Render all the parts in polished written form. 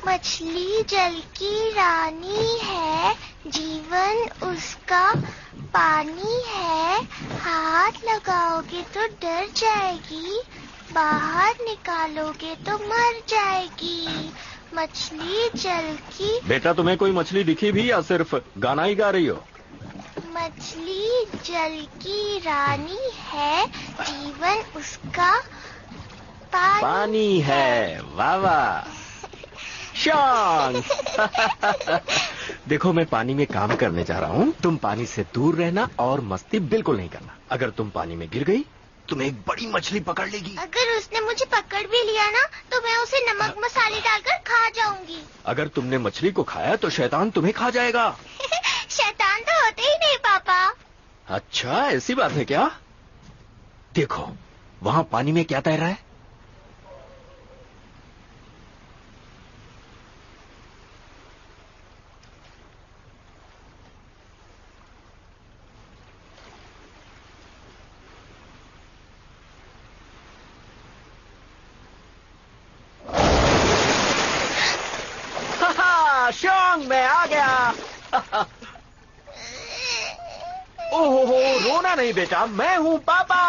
मछली जल की रानी है, जीवन उसका पानी है। हाथ लगाओगे तो डर जाएगी, बाहर निकालोगे तो मर जाएगी। मछली जल की। बेटा, तुम्हें कोई मछली दिखी भी या सिर्फ गाना ही गा रही हो? मछली जल की रानी है, जीवन उसका पानी है। वाह वाह शान। देखो, मैं पानी में काम करने जा रहा हूँ। तुम पानी से दूर रहना और मस्ती बिल्कुल नहीं करना। अगर तुम पानी में गिर गई, तुम्हें एक बड़ी मछली पकड़ लेगी। अगर उसने मुझे पकड़ भी लिया ना, तो मैं उसे नमक मसाले डालकर खा जाऊंगी। अगर तुमने मछली को खाया तो शैतान तुम्हें खा जाएगा। शैतान तो होते ही नहीं पापा। अच्छा, ऐसी बात है क्या? देखो, वहाँ पानी में क्या तैर रहा है? शॉन्ग, मैं आ गया। ओहो, रोना नहीं बेटा, मैं हूँ पापा।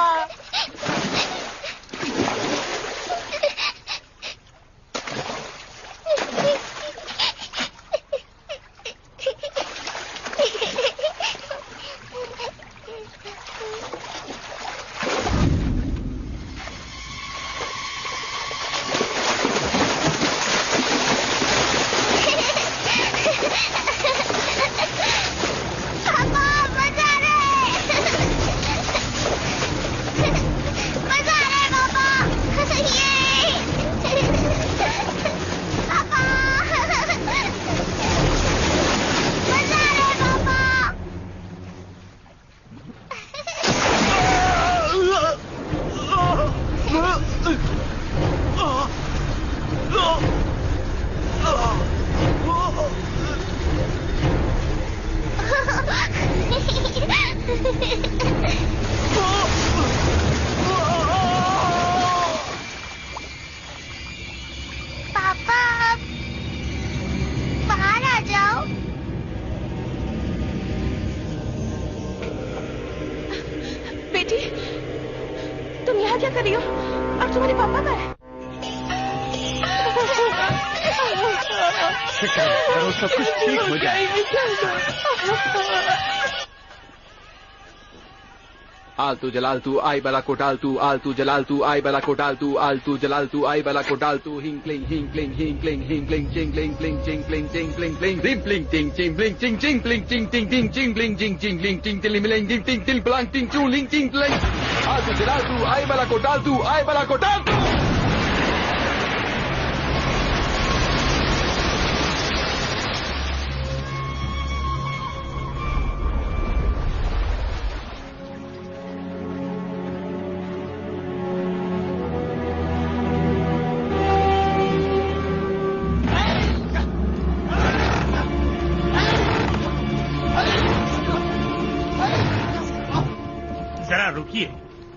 आलतू जलालतू आई बला कोटालतू, आलतू जलालतू आई बला कोटालतू, आलतू जलालतू आई बला कोटालतू, हिंक्लिंग हिंक्लिंग हिंक्लिंग हिंक्लिंग चिंगलिंग प्लिंग चिंगलिंग चिंगलिंग प्लिंग रिंप्लिंग टिंग चिंगलिंग चिंग चिंगलिंग चिंग टिंग टिंग चिंगलिंग चिंग चिंगलिंग चिंग टिलिमिलिंग टिंग टिंग टिल ब्लांग टिंग चूलिंग चिंग प्लिंग। आलतू जलालतू आई बला कोटालतू, आई बला कोटालतू।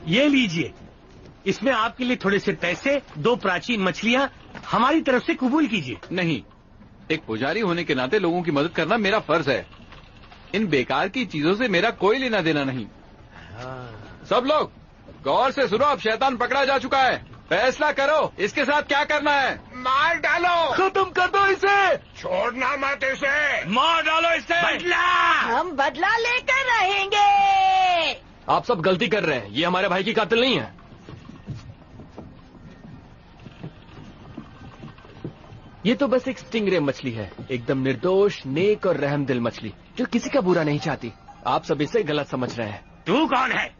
ये लीजिए, इसमें आपके लिए थोड़े से पैसे, 2 प्राचीन मछलियां हमारी तरफ से कबूल कीजिए। नहीं, एक पुजारी होने के नाते लोगों की मदद करना मेरा फर्ज है। इन बेकार की चीजों से मेरा कोई लेना देना नहीं। सब लोग गौर से सुनो, अब शैतान पकड़ा जा चुका है। फैसला करो, इसके साथ क्या करना है। मार डालो, खत्म कर दो इसे, छोड़ना मत इसे, मार डालो इसे। बदला, हम बदला लेकर रहेंगे। आप सब गलती कर रहे हैं, ये हमारे भाई की कातिल नहीं है। ये तो बस एक स्टिंगरे मछली है, एकदम निर्दोष, नेक और रहमदिल मछली, जो किसी का बुरा नहीं चाहती। आप सब इसे गलत समझ रहे हैं। तू कौन है?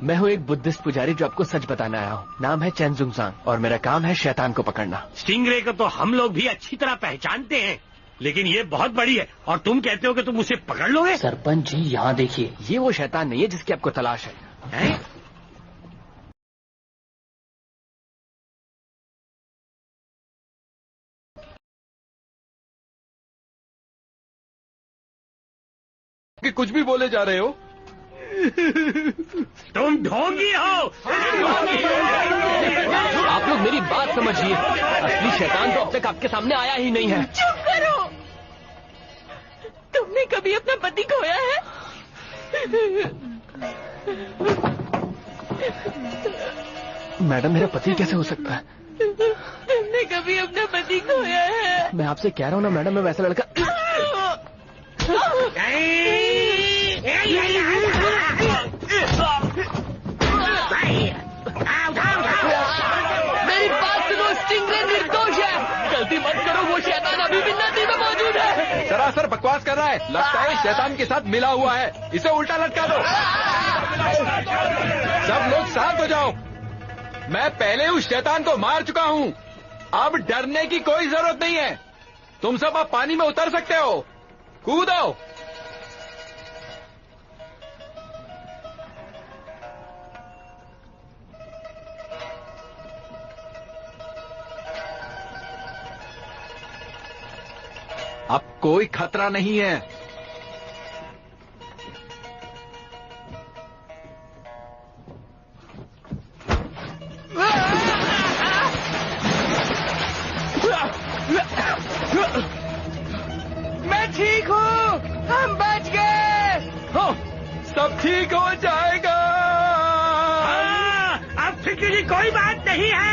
मैं हूँ एक बुद्धिस्ट पुजारी जो आपको सच बताने आया हूँ। नाम है चेन जुंगजांग और मेरा काम है शैतान को पकड़ना। स्टिंगरे को तो हम लोग भी अच्छी तरह पहचानते हैं, लेकिन ये बहुत बड़ी है और तुम कहते हो कि तुम उसे पकड़ लोगे। सरपंच जी, यहाँ देखिए, ये वो शैतान नहीं है जिसकी आपको तलाश है? कि कुछ भी बोले जा रहे हो। तुम ढोंगी हो। आप लोग मेरी बात समझिए, असली शैतान तो अब तक आपके सामने आया ही नहीं है। चुप करो। तुमने कभी अपना पति खोया है? मैडम, मेरा पति कैसे हो सकता है? तुमने कभी अपना पति खोया है? मैं आपसे कह रहा हूँ ना मैडम, मैं वैसा लड़का। मेरी बात सुनो, स्टिंगरे निर्दोष है। गलती मत करो, वो शैतान अभी भी नदी में मौजूद है। सरासर बकवास कर रहा है, लगता है शैतान के साथ मिला हुआ है। इसे उल्टा लटका दो। सब लोग शांत हो जाओ। मैं पहले उस शैतान को मार चुका हूँ। अब डरने की कोई जरूरत नहीं है। तुम सब अब पानी में उतर सकते हो। कूदो। अब कोई खतरा नहीं है। मैं ठीक हूँ, हम बच गए। हाँ, सब ठीक हो जाएगा। हाँ, अब फिक्र की कोई बात नहीं है।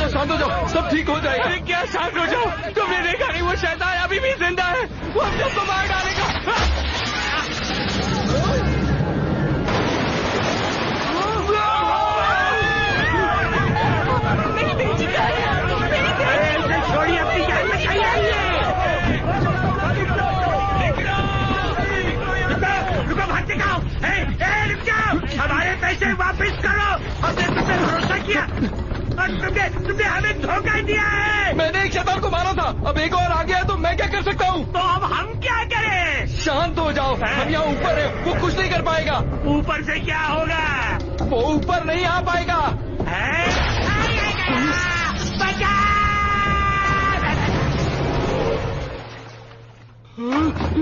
शांत हो जाओ, सब ठीक हो जाएगा। अरे क्या शांत हो जाओ? तुमने देखा नहीं, वो शैतान अभी भी जिंदा है। वो हम सबको मार डालेगा। छोड़िए, अपनी जान बचाइए। रुको, भाग दिखाओ। रुक जाओ, हमारे पैसे वापस करो। हमने तुम पे भरोसा किया और तुमने हमें धोखा दिया है। मैंने एक शैतान को मारा था, अब एक और आ गया तो मैं क्या कर सकता हूँ? तो अब हम क्या करें? शांत हो जाओ, हम यहाँ ऊपर है, वो कुछ नहीं कर पाएगा। ऊपर से क्या होगा? वो ऊपर नहीं आ पाएगा।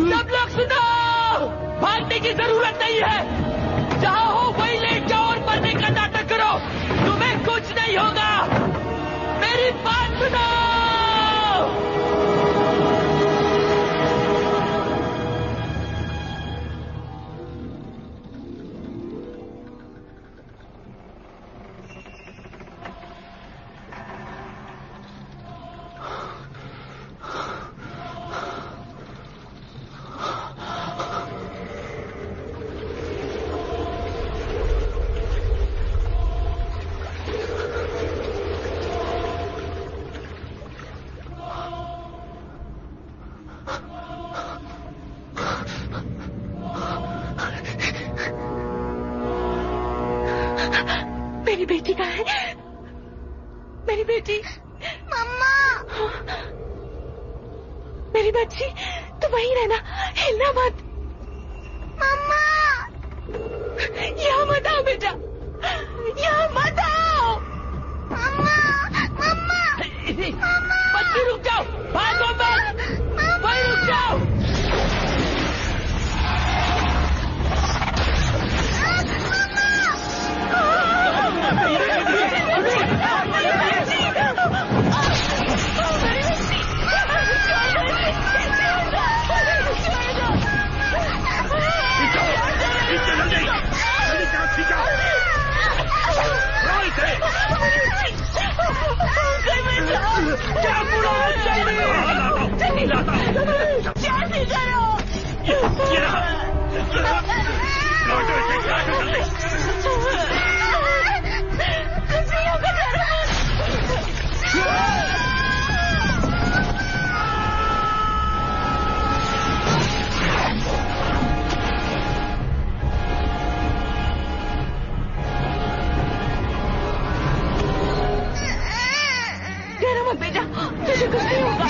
सब लोग सुनो, भागने की जरूरत नहीं है। जहाँ हो वही लेट जाओ और मरने का नाटक करो। तुम्हें कुछ नहीं होगा। मेरी बात सुनो। मेरी बेटी कहाँ है? मेरी बेटी। मम्मा। मेरी बच्ची, तू वहीं रहना, हिलना मत। मम्मा। यहाँ मत आओ बेटा, यहाँ मत आओ। मम्मा। मम्मा। बच्ची रुक जाओ, भागो मत, वहीं रुक जाओ। जल्दी करो। डरो मत बेटा, तुझे कुछ नहीं होगा।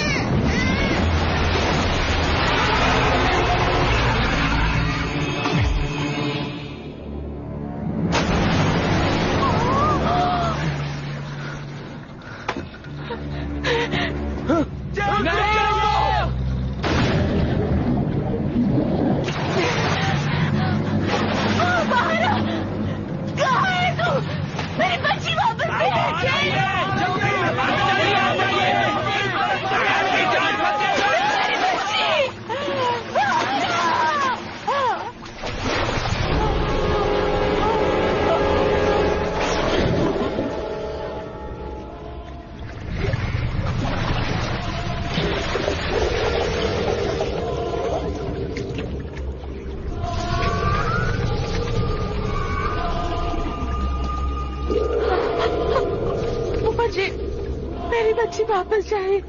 मेरी बच्ची वापस जाए।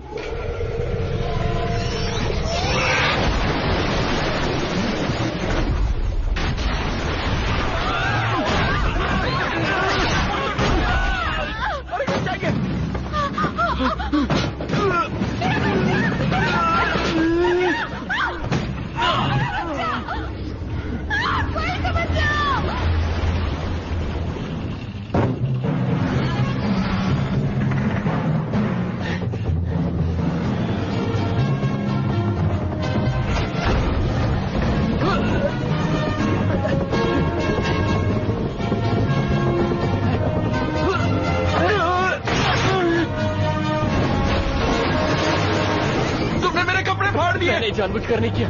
मैंने जानबूझकर नहीं किया।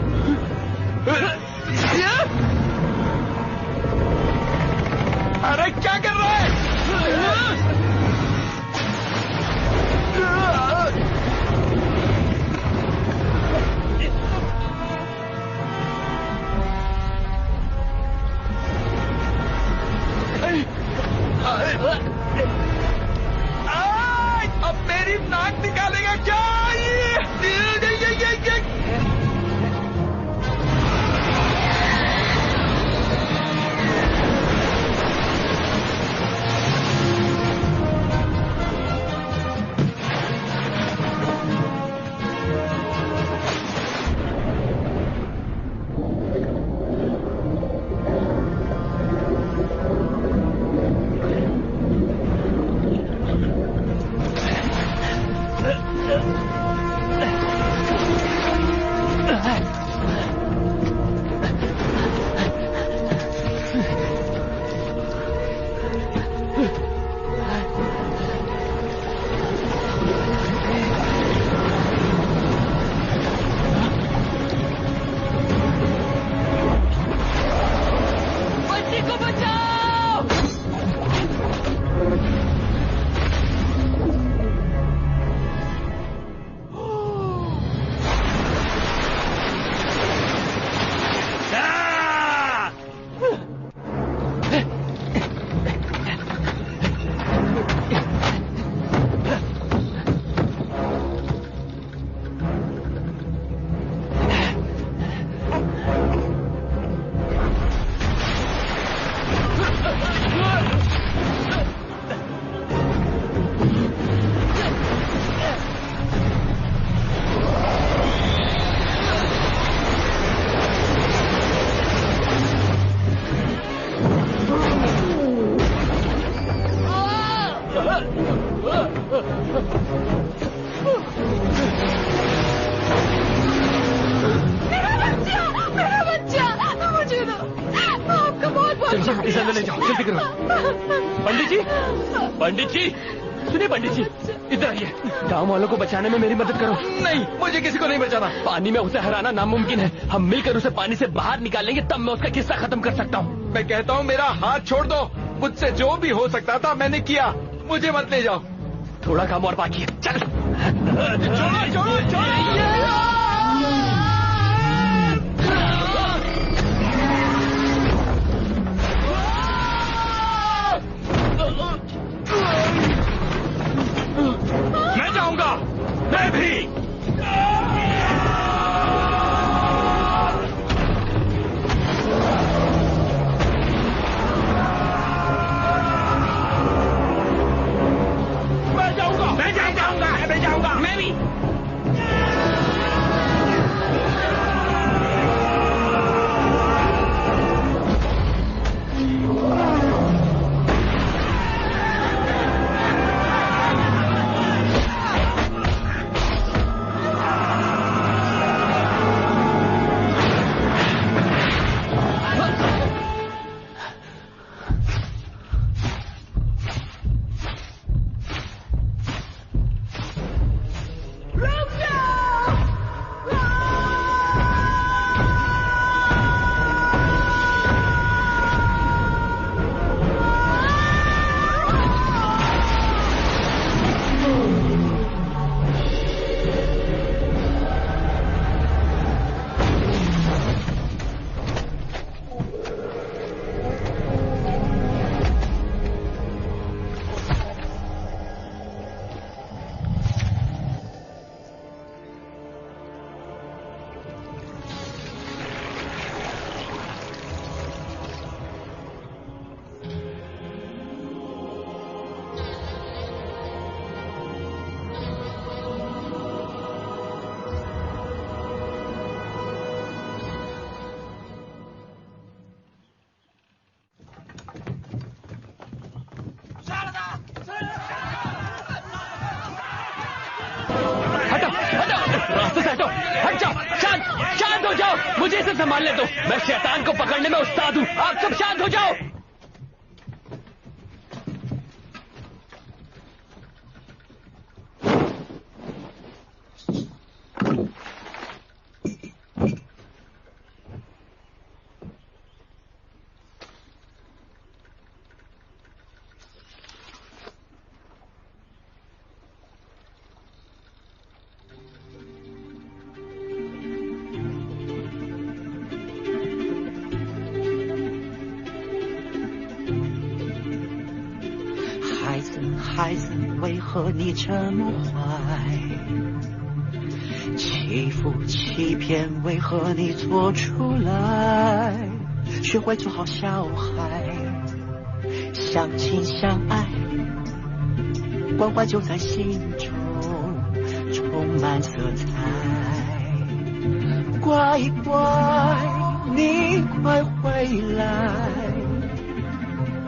अरे क्या कर रहा है? अब मेरी नाक निकालेगा क्या? चलो इसे अंदर ले जाओ, जल्दी करो। पंडित जी सुनिए पंडित जी, इधर आइए। गांव वालों को बचाने में मेरी मदद करो। नहीं, मुझे किसी को नहीं बचाना। पानी में उसे हराना नामुमकिन है। हम मिलकर उसे पानी से बाहर निकालेंगे, तब मैं उसका किस्सा खत्म कर सकता हूँ। मैं कहता हूँ मेरा हाथ छोड़ दो। मुझसे जो भी हो सकता था मैंने किया, मुझे मत ले जाओ। थोड़ा काम और बाकी है, चल। छोड़ो। मैं जाऊंगा। मैं भी। मैं जाऊंगा। मैं भी। मुझे इसे संभालने दो। मैं शैतान को पकड़ने में उस्ताद हूँ। आप सब शांत हो जाओ।孩子，为何你这么坏？欺负欺骗，为何你做出来？学会做好小孩，相亲相爱，关怀就在心中充满色彩。乖乖，你快回来，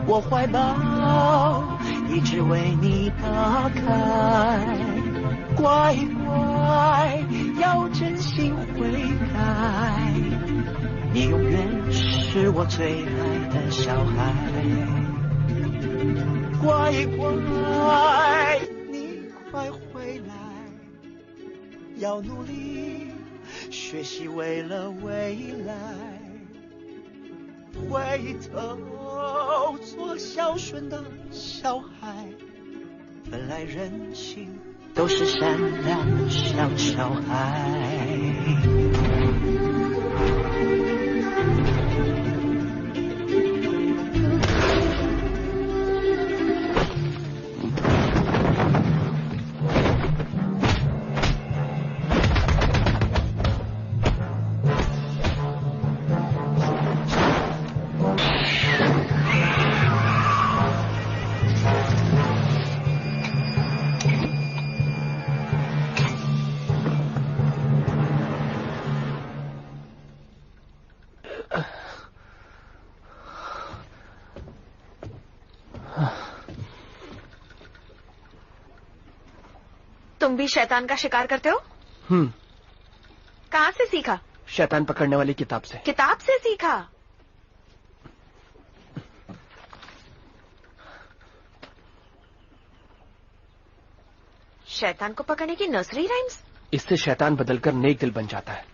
我怀抱一直为你打开，乖乖，要真心悔改，你永远是我最爱的小孩。乖乖，你快回来，要努力学习，为了未来，回头做孝顺的小孩，本来人性都是善良像小孩。तुम भी शैतान का शिकार करते हो? कहाँ से सीखा? शैतान पकड़ने वाली किताब से। किताब से सीखा? शैतान को पकड़ने की नर्सरी राइम्स? इससे शैतान बदलकर नेक दिल बन जाता है।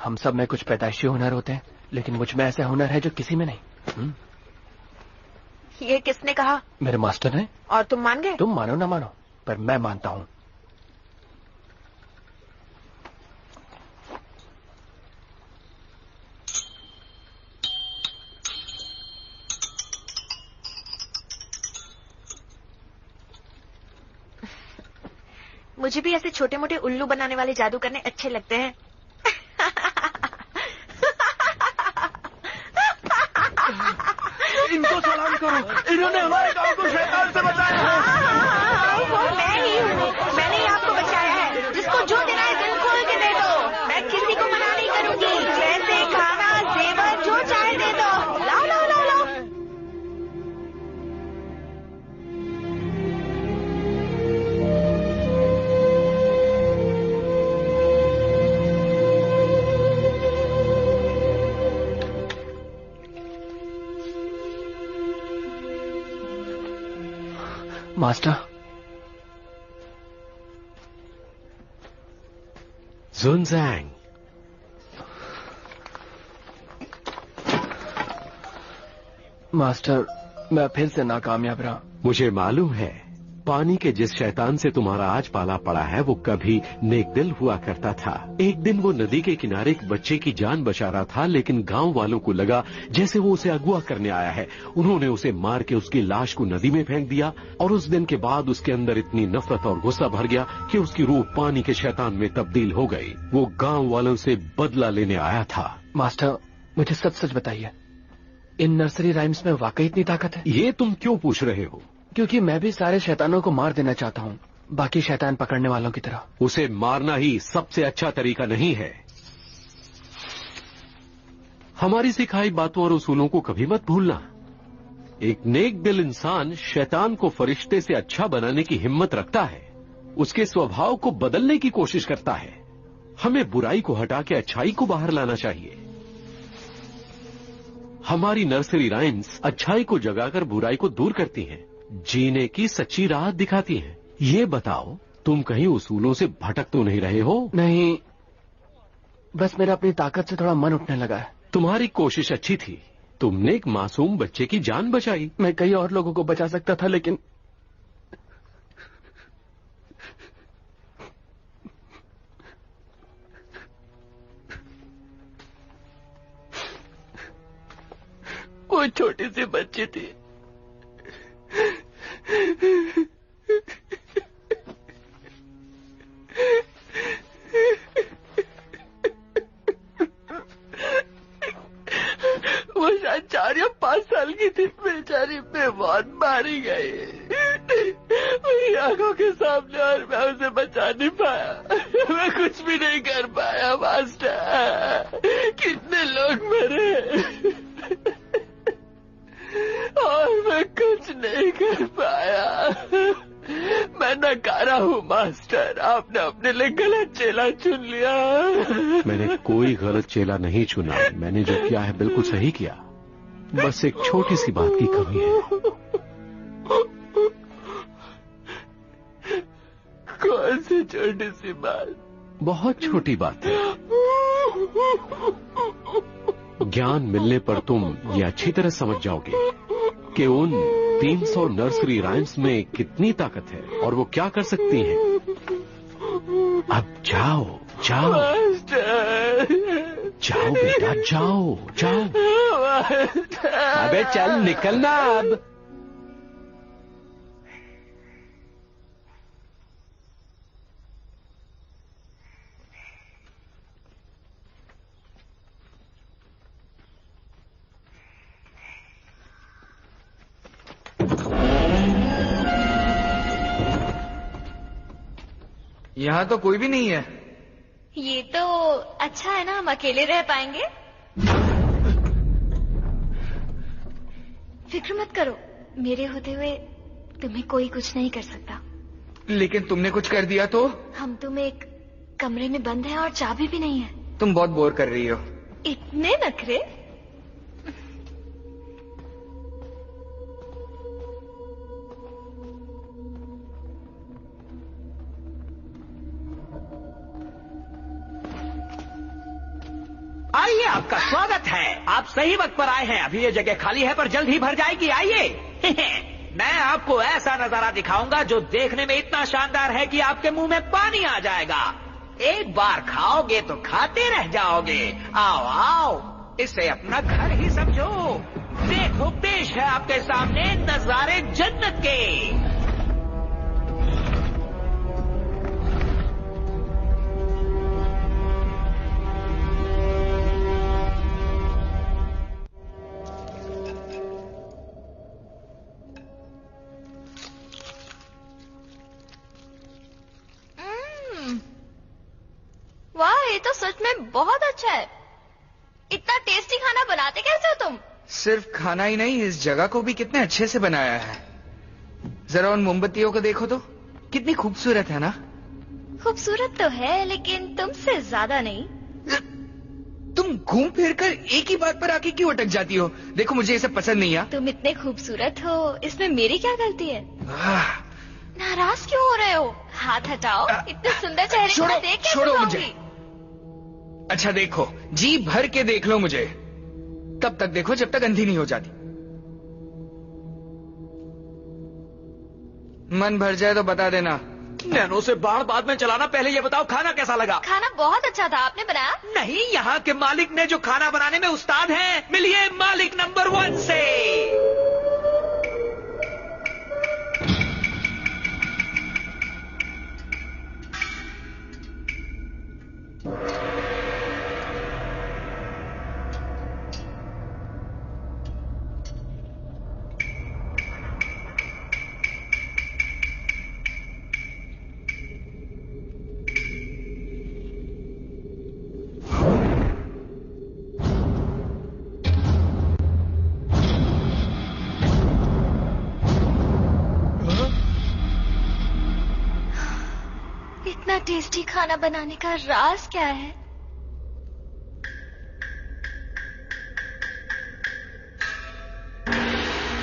हम सब में कुछ पैदाइशी हुनर होते हैं, लेकिन मुझ में ऐसा हुनर है जो किसी में नहीं। ये किसने कहा? मेरे मास्टर ने। और तुम मान गए? तुम मानो ना मानो, पर मैं मानता हूं। मुझे भी ऐसे छोटे मोटे उल्लू बनाने वाले जादू करने अच्छे लगते हैं। इनको सलाम करो, इन्होंने हमारे गांव को शैतान से बचाया है। वो मैं ही हूँ, मैंने ही आपको बचाया है। जिसको जो देना है दिल खोल के दे दो। मैं किसी को मना नहीं करूंगी। पैसे, खाना, जेवर जो चाहे दे दो। लाओ लाओ लाओ लाओ। मास्टर, जुनजैंग, मास्टर, मैं फिर से नाकामयाब रहा। मुझे मालूम है पानी के जिस शैतान से तुम्हारा आज पाला पड़ा है वो कभी नेकदिल हुआ करता था। एक दिन वो नदी के किनारे एक बच्चे की जान बचा रहा था, लेकिन गांव वालों को लगा जैसे वो उसे अगवा करने आया है। उन्होंने उसे मार के उसकी लाश को नदी में फेंक दिया और उस दिन के बाद उसके अंदर इतनी नफरत और गुस्सा भर गया कि उसकी रूह पानी के शैतान में तब्दील हो गई। वो गांव वालों से बदला लेने आया था। मास्टर, मुझे सच सच बताइए, इन नर्सरी राइम्स में वाकई इतनी ताकत है? ये तुम क्यों पूछ रहे हो? क्योंकि मैं भी सारे शैतानों को मार देना चाहता हूँ, बाकी शैतान पकड़ने वालों की तरह। उसे मारना ही सबसे अच्छा तरीका नहीं है। हमारी सिखाई बातों और उसूलों को कभी मत भूलना। एक नेक दिल इंसान शैतान को फरिश्ते से अच्छा बनाने की हिम्मत रखता है, उसके स्वभाव को बदलने की कोशिश करता है। हमें बुराई को हटा के अच्छाई को बाहर लाना चाहिए। हमारी नर्सरी राइम्स अच्छाई को जगाकर बुराई को दूर करती हैं, जीने की सच्ची राह दिखाती हैं। ये बताओ, तुम कहीं उसूलों से भटक तो नहीं रहे हो? नहीं, बस मेरा अपनी ताकत से थोड़ा मन उठने लगा है। तुम्हारी कोशिश अच्छी थी, तुमने एक मासूम बच्चे की जान बचाई। मैं कई और लोगों को बचा सकता था, लेकिन वो छोटी सी बच्ची थी। वो शायद 4 या 5 साल की थी। बेचारी बेमौत मारी गई मेरी आंखों के सामने, और मैं उसे बचा नहीं पाया। मैं कुछ भी नहीं कर पाया मास्टर। कितने लोग मरे और मैं कुछ नहीं कर पाया। मैं नकारा हूँ मास्टर, आपने अपने लिए गलत चेला चुन लिया। मैंने कोई गलत चेला नहीं चुना। मैंने जो किया है बिल्कुल सही किया। बस एक छोटी सी बात की कमी है। कौन सी छोटी सी बात? बहुत छोटी बात है। ज्ञान मिलने पर तुम ये अच्छी तरह समझ जाओगे कि उन 300 नर्सरी राइम्स में कितनी ताकत है और वो क्या कर सकती हैं। अब जाओ जाओ जाओ बेटा, जाओ जाओ। अबे चल निकलना अब। यहाँ तो कोई भी नहीं है। ये तो अच्छा है ना, हम अकेले रह पाएंगे। फिक्र मत करो, मेरे होते हुए तुम्हें कोई कुछ नहीं कर सकता। लेकिन तुमने कुछ कर दिया तो? हम तुम एक कमरे में बंद हैं और चाबी भी नहीं है। तुम बहुत बोर कर रही हो। इतने नखरे? स्वागत है। आप सही वक्त पर आए हैं। अभी ये जगह खाली है पर जल्द ही भर जाएगी। आइए। मैं आपको ऐसा नजारा दिखाऊंगा जो देखने में इतना शानदार है कि आपके मुंह में पानी आ जाएगा। एक बार खाओगे तो खाते रह जाओगे। आओ आओ, इसे अपना घर ही समझो। देखो, पेश है आपके सामने नजारे जन्नत के। वाह, ये तो सच में बहुत अच्छा है। इतना टेस्टी खाना बनाते कैसे हो तुम? सिर्फ खाना ही नहीं, इस जगह को भी कितने अच्छे से बनाया है। जरा उन मोमबत्तियों को देखो तो, कितनी खूबसूरत है ना। खूबसूरत तो है, लेकिन तुमसे ज्यादा नहीं। तुम घूम फिर कर एक ही बात पर आके क्यों अटक जाती हो? देखो, मुझे ये सब पसंद नहीं है। तुम इतने खूबसूरत हो, इसमें मेरी क्या गलती है? नाराज क्यों हो रहे हो? हाथ हटाओ। इतने सुंदर चेहरे को देख के छोड़ो मुझे। अच्छा देखो, जी भर के देख लो मुझे। तब तक देखो जब तक अंधी नहीं हो जाती। मन भर जाए तो बता देना। नैनो से बाढ़ बाद में चलाना। पहले ये बताओ, खाना कैसा लगा? खाना बहुत अच्छा था। आपने बनाया? नहीं, यहाँ के मालिक ने जो खाना बनाने में उस्ताद हैं। मिलिए मालिक नंबर 1 से। इतना टेस्टी खाना बनाने का राज क्या है?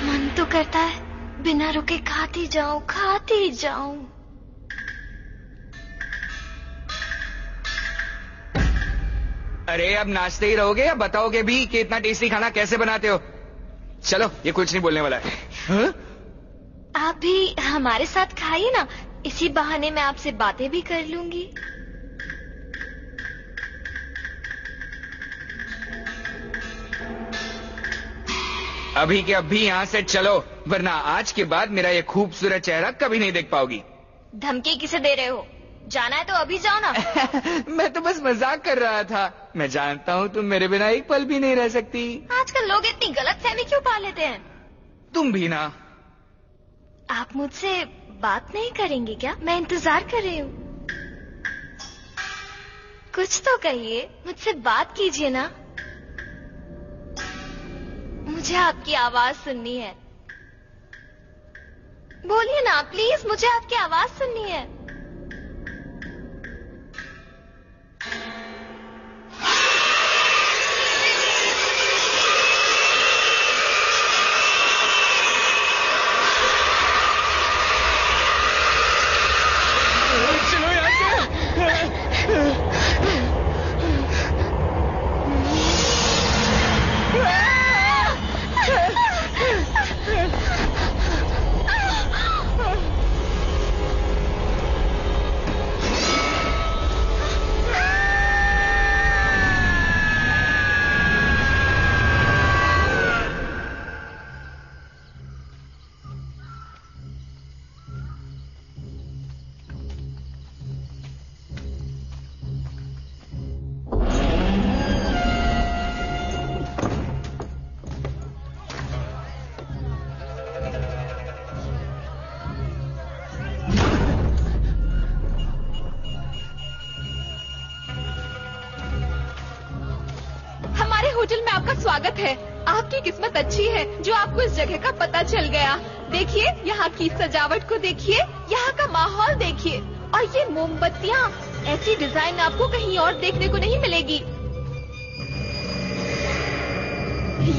मन तो करता है बिना रुके खाती जाऊं, खाती जाऊं। अरे अब नाचते ही रहोगे या बताओगे भी कि इतना टेस्टी खाना कैसे बनाते हो? चलो, ये कुछ नहीं बोलने वाला है। हाँ? आप भी हमारे साथ खाइए ना, इसी बहाने मैं आपसे बातें भी कर लूंगी। अभी के अभी यहाँ से चलो, वरना आज के बाद मेरा ये खूबसूरत चेहरा कभी नहीं देख पाओगी। धमकी किसे दे रहे हो? जाना है तो अभी जाओ ना। मैं तो बस मजाक कर रहा था। मैं जानता हूँ तुम मेरे बिना एक पल भी नहीं रह सकती। आजकल लोग इतनी गलतफहमी क्यों पा लेते हैं? तुम भी ना। आप मुझसे बात नहीं करेंगे क्या? मैं इंतजार कर रही हूँ। कुछ तो कहिए, मुझसे बात कीजिए ना। मुझे आपकी आवाज सुननी है। बोलिए ना प्लीज, मुझे आपकी आवाज सुननी है। होटल में आपका स्वागत है। आपकी किस्मत अच्छी है जो आपको इस जगह का पता चल गया। देखिए, यहाँ की सजावट को देखिए, यहाँ का माहौल देखिए, और ये मोमबत्तियाँ, ऐसी डिजाइन आपको कहीं और देखने को नहीं मिलेगी।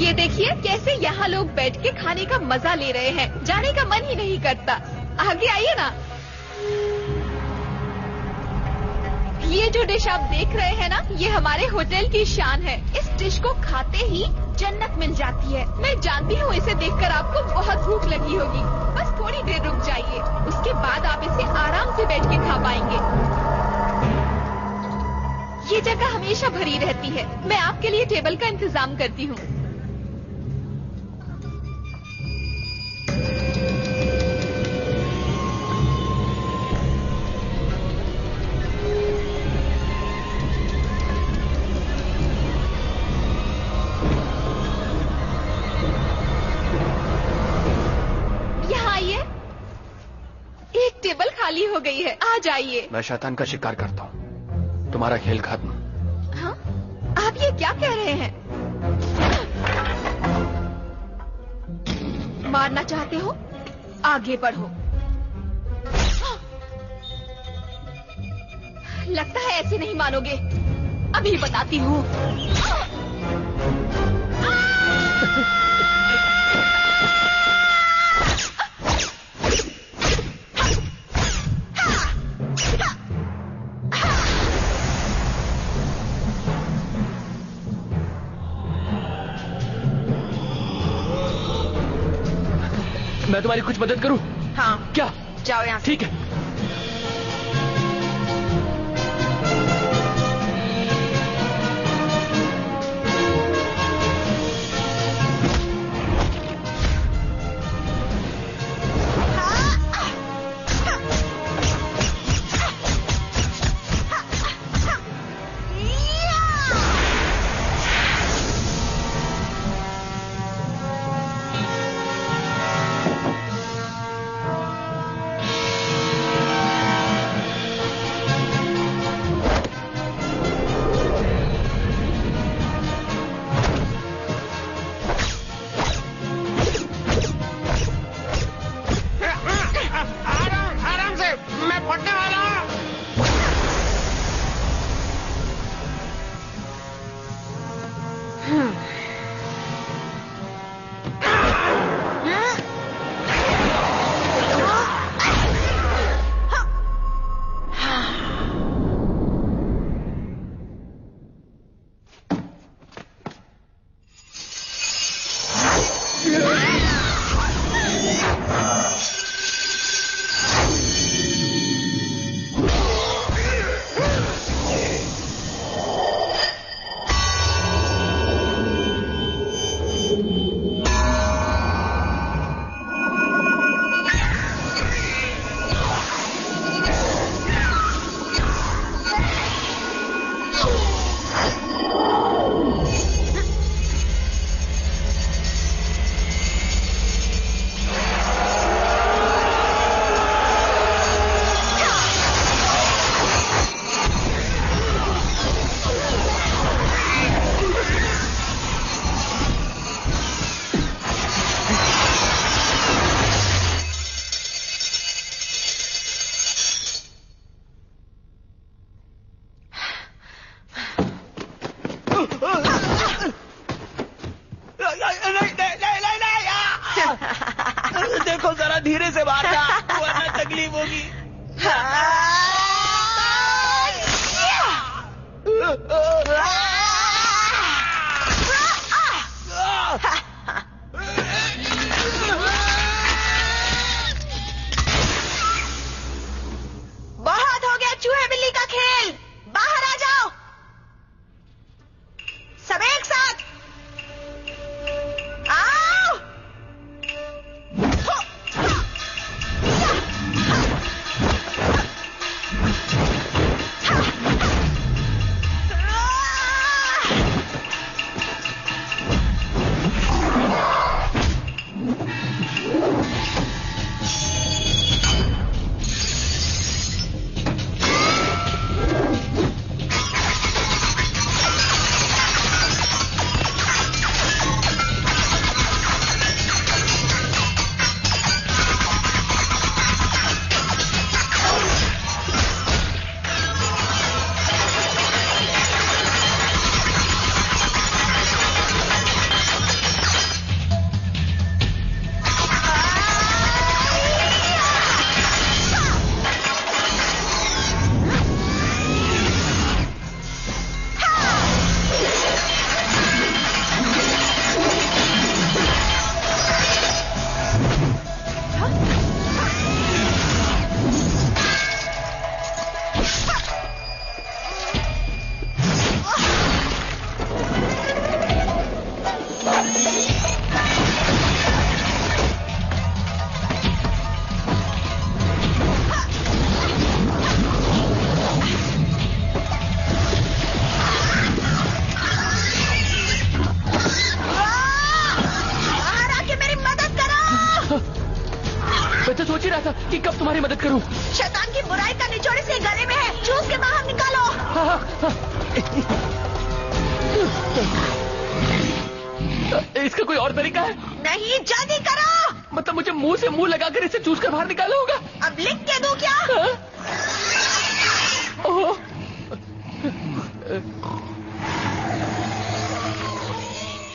ये देखिए कैसे यहाँ लोग बैठ के खाने का मजा ले रहे हैं। जाने का मन ही नहीं करता। आगे आइए ना। ये जो डिश आप देख रहे हैं ना, ये हमारे होटल की शान है। इस डिश को खाते ही जन्नत मिल जाती है। मैं जानती हूँ इसे देखकर आपको बहुत भूख लगी होगी। बस थोड़ी देर रुक जाइए, उसके बाद आप इसे आराम से बैठ के खा पाएंगे। ये जगह हमेशा भरी रहती है। मैं आपके लिए टेबल का इंतजाम करती हूँ। खाली हो गई है, आ जाइए। मैं शैतान का शिकार करता हूँ, तुम्हारा खेल खत्म। हाँ? आप ये क्या कह रहे हैं? मारना चाहते हो? आगे बढ़ो। लगता है ऐसे नहीं मानोगे। अभी बताती हूँ। मैं तुम्हारी कुछ मदद करूं? हाँ। क्या? जाओ यहाँ से। ठीक है। देखो जरा धीरे से मारना, वरना तकलीफ होगी। बहुत हो गया चूहे बिल्ली का खेल, बाहर आ जाओ सब एक साथ। आओ। बताया था कि कब तुम्हारी मदद करूं। शैतान की बुराई का निचोड़ इसके गले में है, चूस के बाहर निकालो। इसका कोई और तरीका है? नहीं, जल्दी करो। मतलब मुझे मुंह से मुंह लगाकर इसे चूस कर बाहर निकालना होगा? अब लिख के दूं क्या?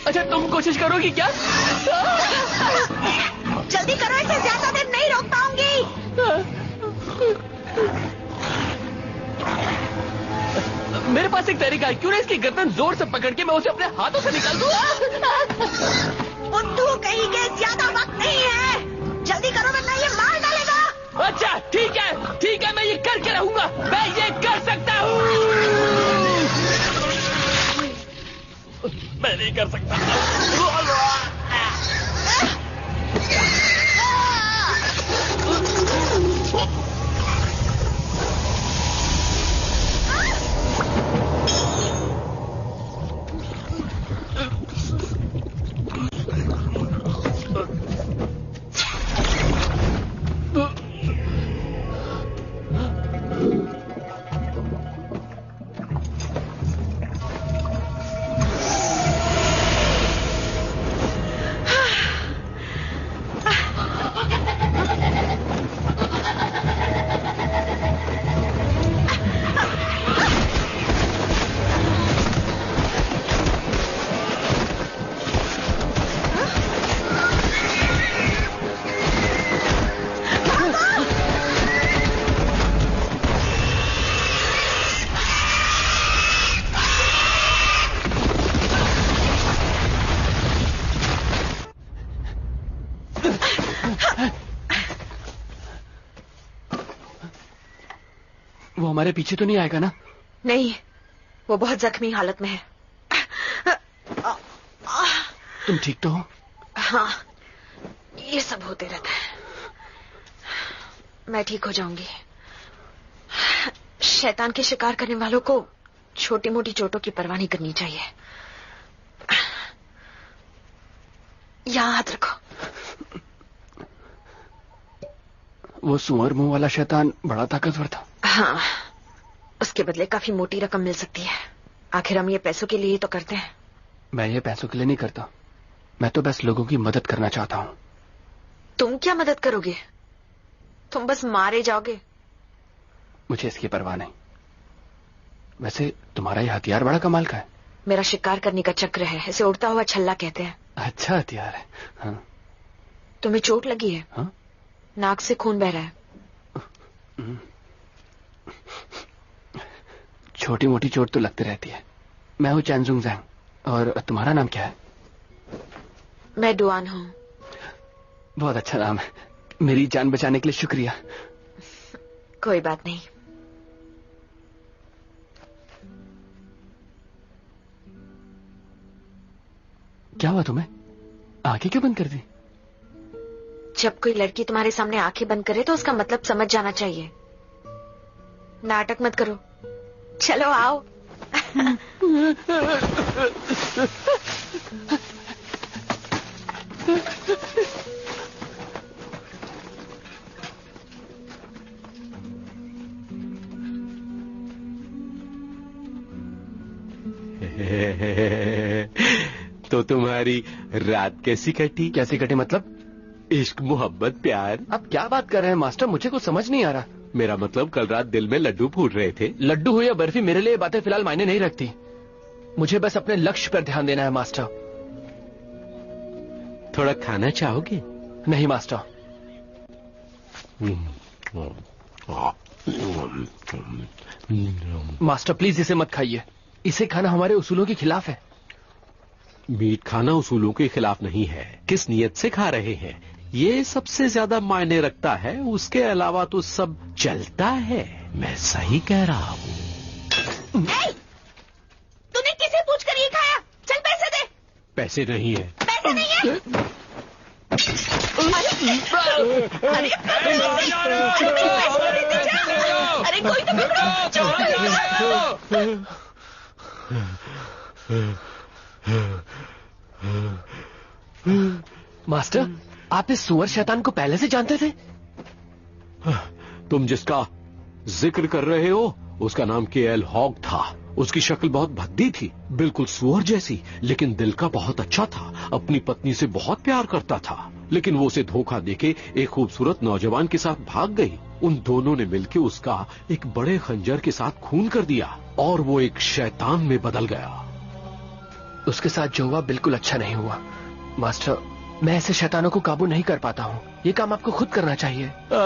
अच्छा, तुम कोशिश करोगी क्या? जल्दी करो, इसे ज्यादा देर नहीं रोक पाऊंगी। मेरे पास एक तरीका है, क्यों ना इसकी गर्दन जोर से पकड़ के मैं उसे अपने हाथों से निकाल दूं? बुद्धू कहीं के, ज्यादा वक्त नहीं है, जल्दी करो वरना ये मार डालेगा। अच्छा ठीक है, मैं ये करके रहूंगा, मैं ये कर सकता हूँ। मैं नहीं कर सकता। वो हमारे पीछे तो नहीं आएगा ना? नहीं, वो बहुत जख्मी हालत में है। तुम ठीक तो हो? हाँ, ये सब होते रहता है, मैं ठीक हो जाऊंगी। शैतान के शिकार करने वालों को छोटी मोटी चोटों की परवाह नहीं करनी चाहिए। यहाँ हाथ रखो। वो सुअर मुंह वाला शैतान बड़ा ताकतवर था। हाँ, उसके बदले काफी मोटी रकम मिल सकती है। आखिर हम ये पैसों के लिए ही तो करते हैं। मैं ये पैसों के लिए नहीं करता, मैं तो बस लोगों की मदद करना चाहता हूँ। तुम क्या मदद करोगे? तुम बस मारे जाओगे। मुझे इसकी परवाह नहीं। वैसे तुम्हारा ये हथियार बड़ा कमाल का है। मेरा शिकार करने का चक्र है, इसे उड़ता हुआ छल्ला कहते हैं। अच्छा हथियार है। हाँ। तुम्हें चोट लगी है? हाँ? नाक से खून बह रहा है। छोटी मोटी चोट तो लगती रहती है। मैं हूँ चैनजुंग ज़ैंग, और तुम्हारा नाम क्या है? मैं डुआन हूँ। बहुत अच्छा नाम है। मेरी जान बचाने के लिए शुक्रिया। कोई बात नहीं। क्या हुआ तुम्हें? आंखें क्यों बंद कर दी? जब कोई लड़की तुम्हारे सामने आंखें बंद करे तो उसका मतलब समझ जाना चाहिए। नाटक मत करो, चलो आओ। तो तुम्हारी रात कैसी कटी? कैसी कटी मतलब? इश्क, मोहब्बत, प्यार। अब क्या बात कर रहे हैं मास्टर? मुझे कुछ समझ नहीं आ रहा। मेरा मतलब कल रात दिल में लड्डू फूट रहे थे। लड्डू हो या बर्फी, मेरे लिए बातें फिलहाल मायने नहीं रखती। मुझे बस अपने लक्ष्य पर ध्यान देना है मास्टर। थोड़ा खाना चाहोगे? नहीं मास्टर। मास्टर प्लीज इसे मत खाइए, इसे खाना हमारे उसूलों के खिलाफ है। मीट खाना उसूलों के खिलाफ नहीं है। किस नीयत से खा रहे हैं, ये सबसे ज्यादा मायने रखता है। उसके अलावा तो सब चलता है। मैं सही कह रहा हूँ। तूने किसे पूछकर ये खाया? चल पैसे दे। पैसे नहीं है। पैसे नहीं है? अरे अरे कोई तो पकड़ो। मास्टर, आप इस सुअर शैतान को पहले से जानते थे? तुम जिसका जिक्र कर रहे हो उसका नाम केएल हॉग था। उसकी शक्ल बहुत भद्दी थी, बिल्कुल सुअर जैसी, लेकिन दिल का बहुत अच्छा था। अपनी पत्नी से बहुत प्यार करता था, लेकिन वो उसे धोखा देके एक खूबसूरत नौजवान के साथ भाग गई। उन दोनों ने मिलकर उसका एक बड़े खंजर के साथ खून कर दिया और वो एक शैतान में बदल गया। उसके साथ जो हुआ बिल्कुल अच्छा नहीं हुआ मास्टर। मैं ऐसे शैतानों को काबू नहीं कर पाता हूँ। ये काम आपको खुद करना चाहिए।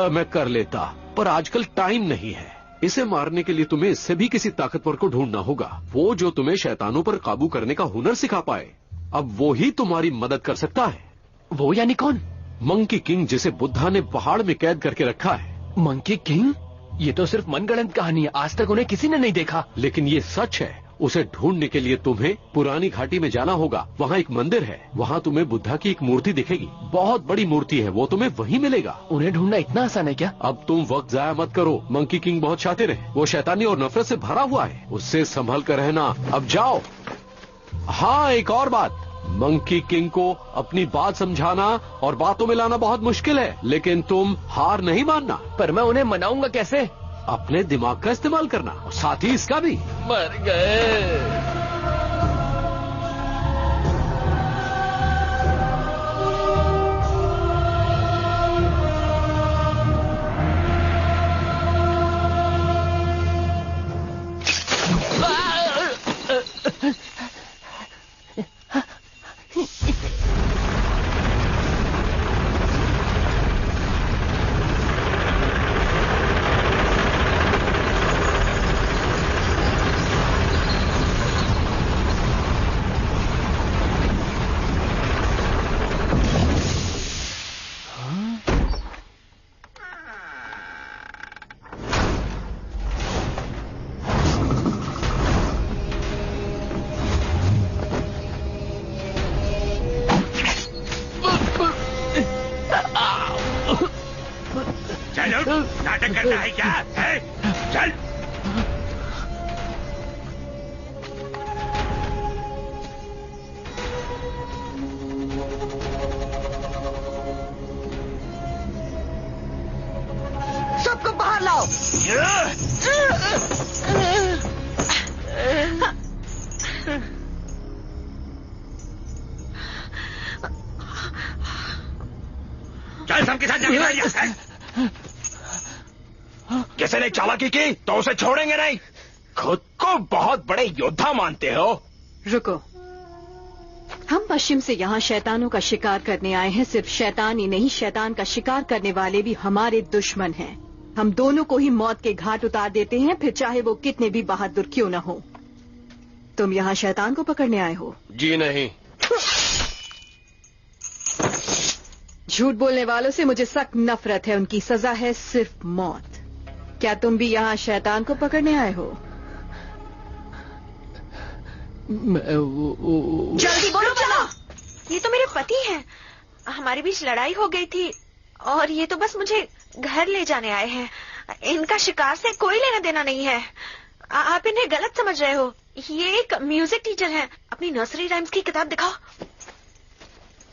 मैं कर लेता, पर आजकल टाइम नहीं है। इसे मारने के लिए तुम्हें इससे भी किसी ताकतवर को ढूंढना होगा, वो जो तुम्हें शैतानों पर काबू करने का हुनर सिखा पाए। अब वो ही तुम्हारी मदद कर सकता है। वो यानी कौन? मंकी किंग, जिसे बुद्धा ने पहाड़ में कैद करके रखा है। Monkey king? ये तो सिर्फ मनगढ़ंत कहानी है, आज तक उन्हें किसी ने नहीं देखा। लेकिन ये सच है। उसे ढूंढने के लिए तुम्हें पुरानी घाटी में जाना होगा। वहाँ एक मंदिर है, वहाँ तुम्हें बुद्धा की एक मूर्ति दिखेगी। बहुत बड़ी मूर्ति है, वो तुम्हें वहीं मिलेगा। उन्हें ढूंढना इतना आसान है क्या? अब तुम वक्त जाया मत करो। मंकी किंग बहुत शातिर है, वो शैतानी और नफरत से भरा हुआ है। उससे संभल कर रहना। अब जाओ। हाँ, एक और बात, मंकी किंग को अपनी बात समझाना और बातों में लाना बहुत मुश्किल है, लेकिन तुम हार नहीं मानना। पर मैं उन्हें मनाऊंगा कैसे? अपने दिमाग का इस्तेमाल करना और साथ ही इसका भी। मर गए। नाटक करना है क्या है? चल। सबको बाहर लाओ। चल, सबके साथ जाके बैठ जा। किसी ने चालाकी की तो उसे छोड़ेंगे नहीं। खुद को बहुत बड़े योद्धा मानते हो। रुको, हम पश्चिम से यहाँ शैतानों का शिकार करने आए हैं। सिर्फ शैतान ही नहीं, शैतान का शिकार करने वाले भी हमारे दुश्मन हैं। हम दोनों को ही मौत के घाट उतार देते हैं, फिर चाहे वो कितने भी बहादुर क्यों न हो। तुम यहाँ शैतान को पकड़ने आए हो? जी नहीं। झूठ बोलने वालों से मुझे सख्त नफरत है। उनकी सजा है सिर्फ मौत। क्या तुम भी यहाँ शैतान को पकड़ने आए हो? जल्दी बोलो। चलो। ये तो मेरे पति हैं। हमारे बीच लड़ाई हो गई थी और ये तो बस मुझे घर ले जाने आए हैं। इनका शिकार से कोई लेना देना नहीं है। आप इन्हें गलत समझ रहे हो। ये एक म्यूजिक टीचर है। अपनी नर्सरी राइम्स की किताब दिखाओ।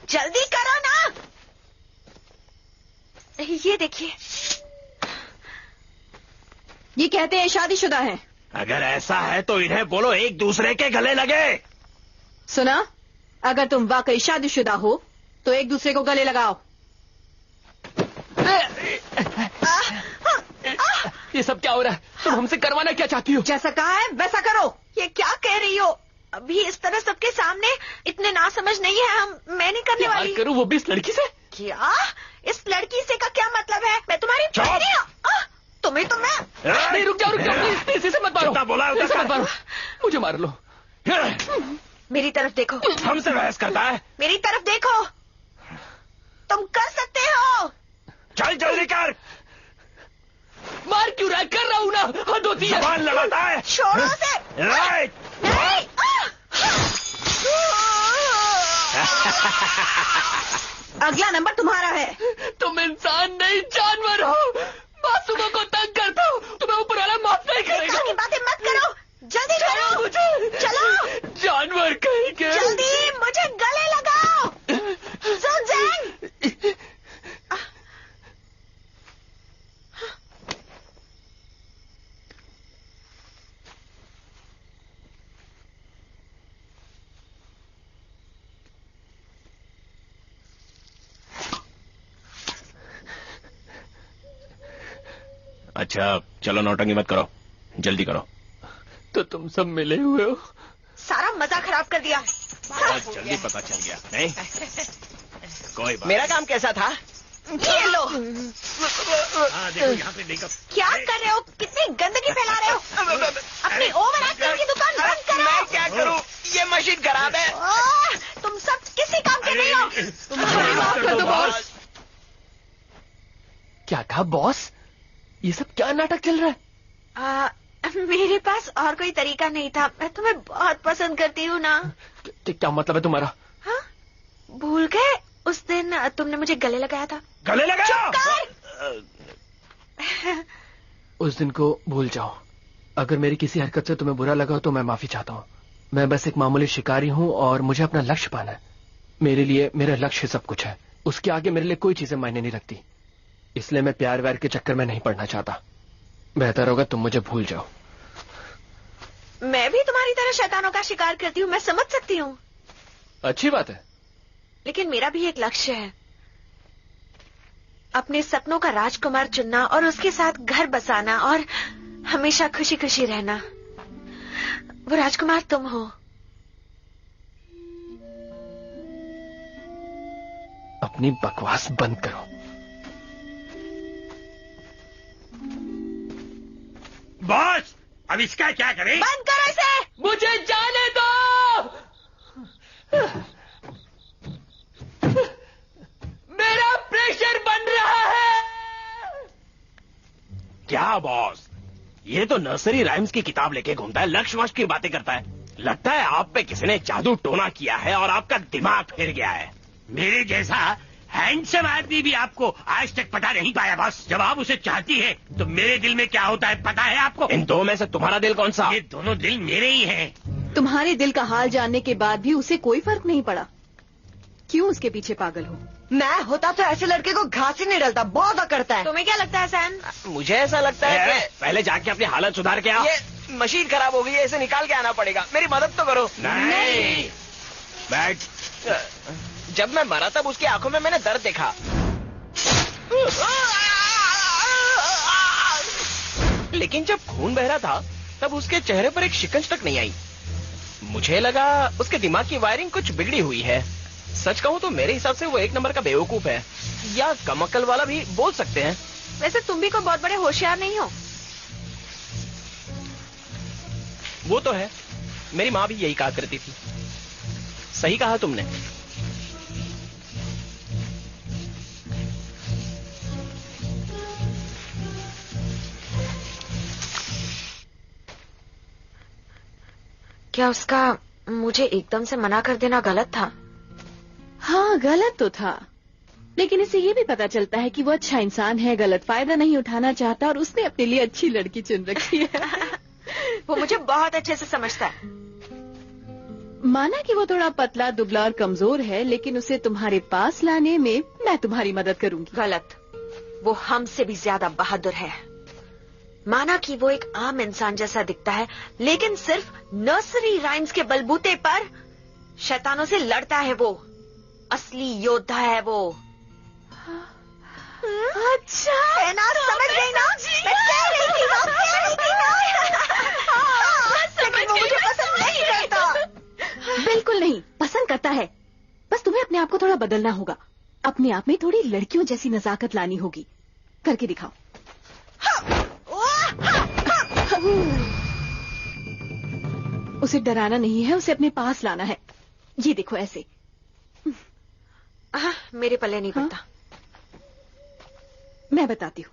जल्दी करो ना। ये देखिए, ये कहते हैं शादीशुदा है। अगर ऐसा है तो इन्हें बोलो एक दूसरे के गले लगे। सुना, अगर तुम वाकई शादीशुदा हो तो एक दूसरे को गले लगाओ। ये सब क्या हो रहा है? तुम हमसे करवाना क्या चाहती हो? जैसा कहा है वैसा करो। ये क्या कह रही हो? अभी इस तरह सबके सामने इतने नासमझ नहीं है हम। मैं नहीं करने वाली। करूं वो भी इस लड़की से? क्या? इस लड़की से का क्या मतलब है? मैं तुम्हारी पत्नी हूं। तुम्हें तो मैं नहीं। रुक जाओ प्लीज, इसे मत मारो। बोला इसे मत मारो, मुझे मार लो। मेरी तरफ देखो। हमसे बहस करता है। मेरी तरफ देखो। तुम कर सकते हो। चल जल्दी कर। मार क्यों रहा है? कर रहा हूं ना। हद होती है। जबान लगाता है। छोड़ो उसे। राइट। नहीं। अगला नंबर तुम्हारा है। तुम इंसान नहीं जानवर हो। मासूमों को तंग करता हो। तुम्हें ऊपर वाला माफ नहीं करेगा। की बातें मत करो। जल्दी करो। मुझे चलो। जानवर कहीं के। जल्दी मुझे गले लगाओ। सुन जैंग। अच्छा चलो नौटंकी मत करो, जल्दी करो। तो तुम सब मिले हुए हो? सारा मजा खराब कर दिया। बहुत जल्दी पता चल गया। नहीं कोई बात। मेरा काम कैसा था? ये लो। देखो यहाँ पे देखो। क्या कर रहे हो? कितनी गंदगी फैला रहे हो? अपनी ओवर एक्टिंग की दुकान बंद करो। मैं क्या करूं? ये मशीन खराब है। तुम सब किसी काम के नहीं हो। माफ कर दो बॉस। क्या कहा बॉस? ये सब क्या नाटक चल रहा है? मेरे पास और कोई तरीका नहीं था। मैं तुम्हें बहुत पसंद करती हूँ ना। क्या मतलब है तुम्हारा? हाँ? भूल गए उस दिन तुमने मुझे गले लगाया था? गले लगाया? उस दिन को भूल जाओ। अगर मेरी किसी हरकत से तुम्हें बुरा लगा तो मैं माफी चाहता हूँ। मैं बस एक मामूली शिकारी हूँ और मुझे अपना लक्ष्य पाना है। मेरे लिए मेरा लक्ष्य सब कुछ है। उसके आगे मेरे लिए कोई चीजें मायने नहीं रखती। इसलिए मैं प्यार व्यार के चक्कर में नहीं पड़ना चाहता। बेहतर होगा तुम मुझे भूल जाओ। मैं भी तुम्हारी तरह शैतानों का शिकार करती हूँ, मैं समझ सकती हूँ। अच्छी बात है। लेकिन मेरा भी एक लक्ष्य है, अपने सपनों का राजकुमार चुनना और उसके साथ घर बसाना और हमेशा खुशी खुशी रहना। वो राजकुमार तुम हो। अपनी बकवास बंद करो। बॉस अब इसका क्या करें? बंद करो इसे। मुझे जाने दो। मेरा प्रेशर बन रहा है। क्या बॉस, ये तो नर्सरी राइम्स की किताब लेके घूमता है, लक्ष्य वक्ष की बातें करता है। लगता है आप पे किसी ने जादू टोना किया है और आपका दिमाग फिर गया है। मेरे जैसा हैंडसम आदमी भी आपको आज तक पता नहीं पाया बॉस। जब आप उसे चाहती है तो मेरे दिल में क्या होता है पता है आपको? इन दो में से तुम्हारा दिल कौन सा? ये दोनों दिल मेरे ही हैं। तुम्हारे दिल का हाल जानने के बाद भी उसे कोई फर्क नहीं पड़ा। क्यों उसके पीछे पागल हो? मैं होता तो ऐसे लड़के को घास ही नहीं डलता, बहुत करता है। तुम्हें क्या लगता है सैन? मुझे ऐसा लगता है कि पहले जाके अपनी हालत सुधार के आओ। ये मशीन खराब हो गई है, इसे निकाल के आना पड़ेगा। मेरी मदद तो करो। नहीं बैठ। जब मैं मरा तब उसकी आंखों में मैंने दर्द देखा। लेकिन जब खून बह रहा था तब उसके चेहरे पर एक शिकंज तक नहीं आई। मुझे लगा उसके दिमाग की वायरिंग कुछ बिगड़ी हुई है। सच कहूं तो मेरे हिसाब से वो एक नंबर का बेवकूफ है, या कम अक्ल वाला भी बोल सकते हैं। वैसे तुम भी कोई बहुत बड़े होशियार नहीं हो। वो तो है, मेरी माँ भी यही कहा करती थी। सही कहा तुमने। क्या उसका मुझे एकदम से मना कर देना गलत था? हाँ, गलत तो था, लेकिन इसे ये भी पता चलता है कि वो अच्छा इंसान है, गलत फायदा नहीं उठाना चाहता और उसने अपने लिए अच्छी लड़की चुन रखी है। वो मुझे बहुत अच्छे से समझता है। माना कि वो थोड़ा पतला, दुबला और कमजोर है, लेकिन उसे तुम्हारे पास लाने में मैं तुम्हारी मदद करूंगी। गलत, वो हमसे भी ज्यादा बहादुर है। माना कि वो एक आम इंसान जैसा दिखता है, लेकिन सिर्फ नर्सरी राइम्स के बलबूते पर शैतानों से लड़ता है। वो असली योद्धा है वो। अच्छा, समझ गई ना? मैं कह रही थी ना, लेकिन वो मुझे पसंद नहीं करता। बिल्कुल नहीं, पसंद करता है। बस तुम्हें अपने आप को थोड़ा बदलना होगा। अपने आप में थोड़ी लड़कियों जैसी नजाकत लानी होगी। करके दिखाओ। उसे डराना नहीं है, उसे अपने पास लाना है। ये देखो ऐसे। मेरे पल्ले नहीं पड़ता। मैं बताती हूँ।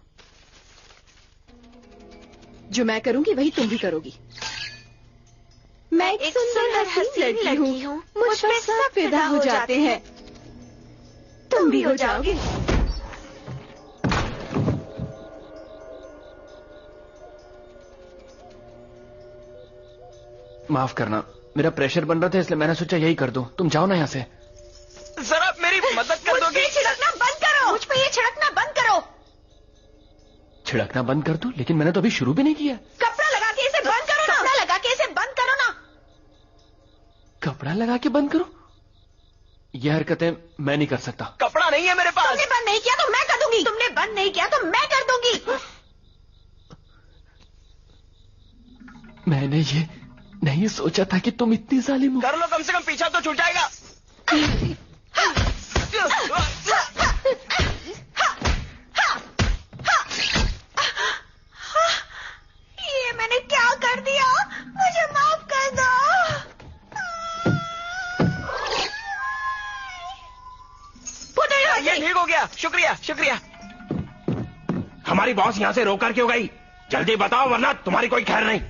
जो मैं करूंगी वही तुम भी करोगी। मैं एक सुंदर हसीन लड़की हूँ, मुझ पर सब फिदा हो जाते हैं। तुम भी हो जाओगे। माफ करना, मेरा प्रेशर बन रहा था इसलिए मैंने सोचा यही कर दूं। तुम जाओ ना यहाँ से। जरा मेरी मदद कर दोगे? मुझ पे छिड़कना बंद करो। मुझ पे ये छिड़कना बंद करो। छिड़कना बंद कर दूं? लेकिन मैंने तो अभी शुरू भी नहीं किया। कपड़ा लगा के इसे बंद करो ना। कपड़ा लगा के इसे बंद करो ना। कपड़ा लगा के बंद करो? ये हरकतें मैं नहीं कर सकता। कपड़ा नहीं है मेरे पास। तुमने बंद नहीं किया तो मैं कर दूंगी। तुमने बंद नहीं किया तो मैं कर दूंगी। मैंने ये नहीं सोचा था कि तुम इतनी जालिम हो। कर लो, कम से कम पीछा तो छूट जाएगा। ये मैंने क्या कर दिया? मुझे माफ कर दो। ये ठीक हो गया, शुक्रिया शुक्रिया। हमारी बॉस यहाँ से रोक कर क्यों गई? जल्दी बताओ वरना तुम्हारी कोई खैर नहीं।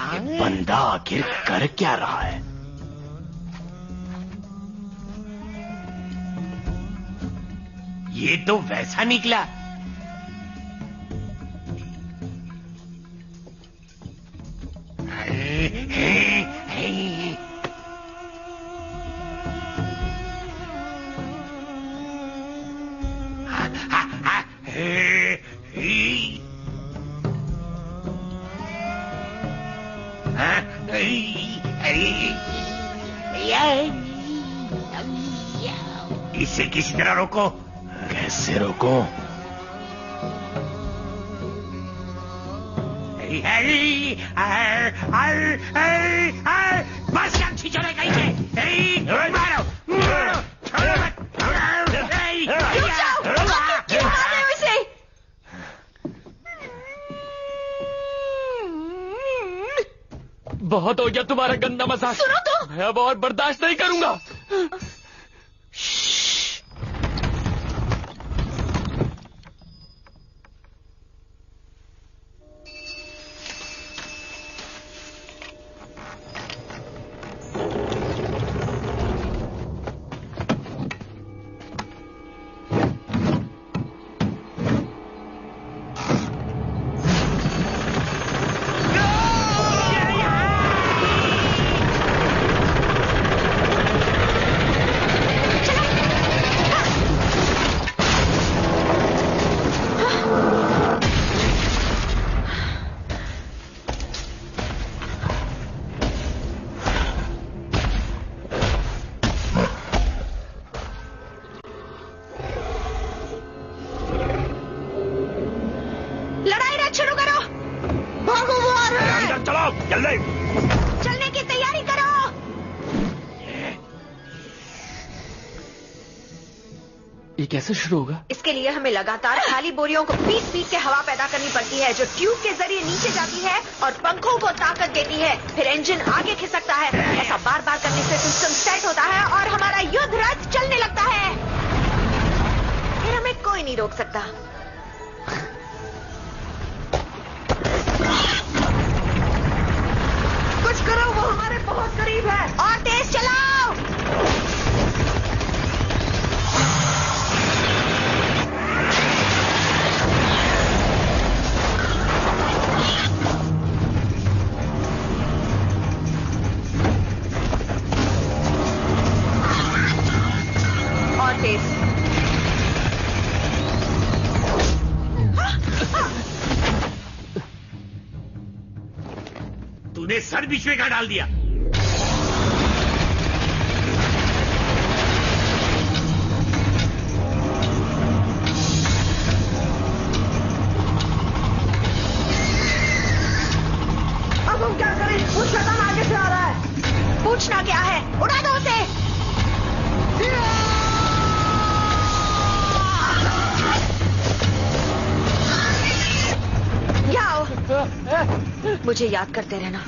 ये बंदा आखिर कर क्या रहा है? ये तो वैसा निकला। इसे किसी तरह रोको। कैसे रोको? बस क्या छिछोरे कहीं से। मारो मारो, छोड़ो मत। क्यों मार रहे हो इसे? बहुत हो गया तुम्हारा गंदा मजाक। सुनो तो। मैं अब और बर्दाश्त नहीं करूंगा। चलने की तैयारी करो। ये कैसे शुरू होगा? इसके लिए हमें लगातार खाली बोरियों को पीस के हवा पैदा करनी पड़ती है, जो ट्यूब के जरिए नीचे जाती है और पंखों को ताकत देती है। फिर इंजन आगे खिसकता है। ऐसा बार बार करने से सिस्टम सेट होता है और हमारा युद्ध रथ चलने लगता है। फिर हमें कोई नहीं रोक सकता। कुछ करो, वो हमारे बहुत करीब है। और तेज चलाओ। और तेज। तूने सर बीच में का डाल दिया। अब हम क्या करें? वो शैतान आगे से आ रहा है। पूछना क्या है? उड़ा दो उसे। जाओ। मुझे याद करते रहना।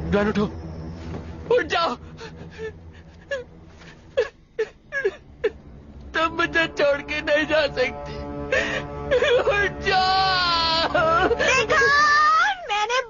ड्वाइन उठो, उठ जाओ। तुम मुझे छोड़ के नहीं जा सकती। उठ जाओ। देखा, मैंने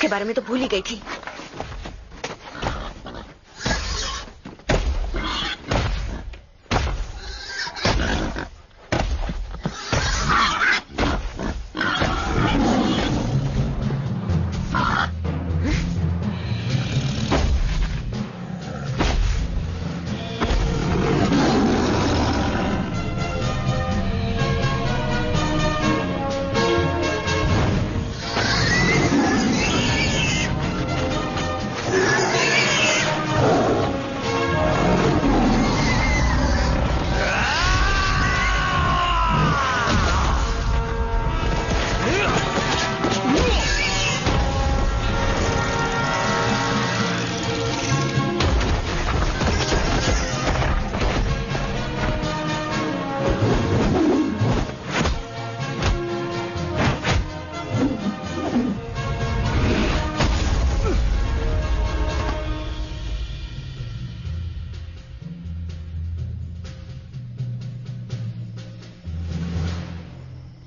इसके बारे में तो भूल ही गई थी।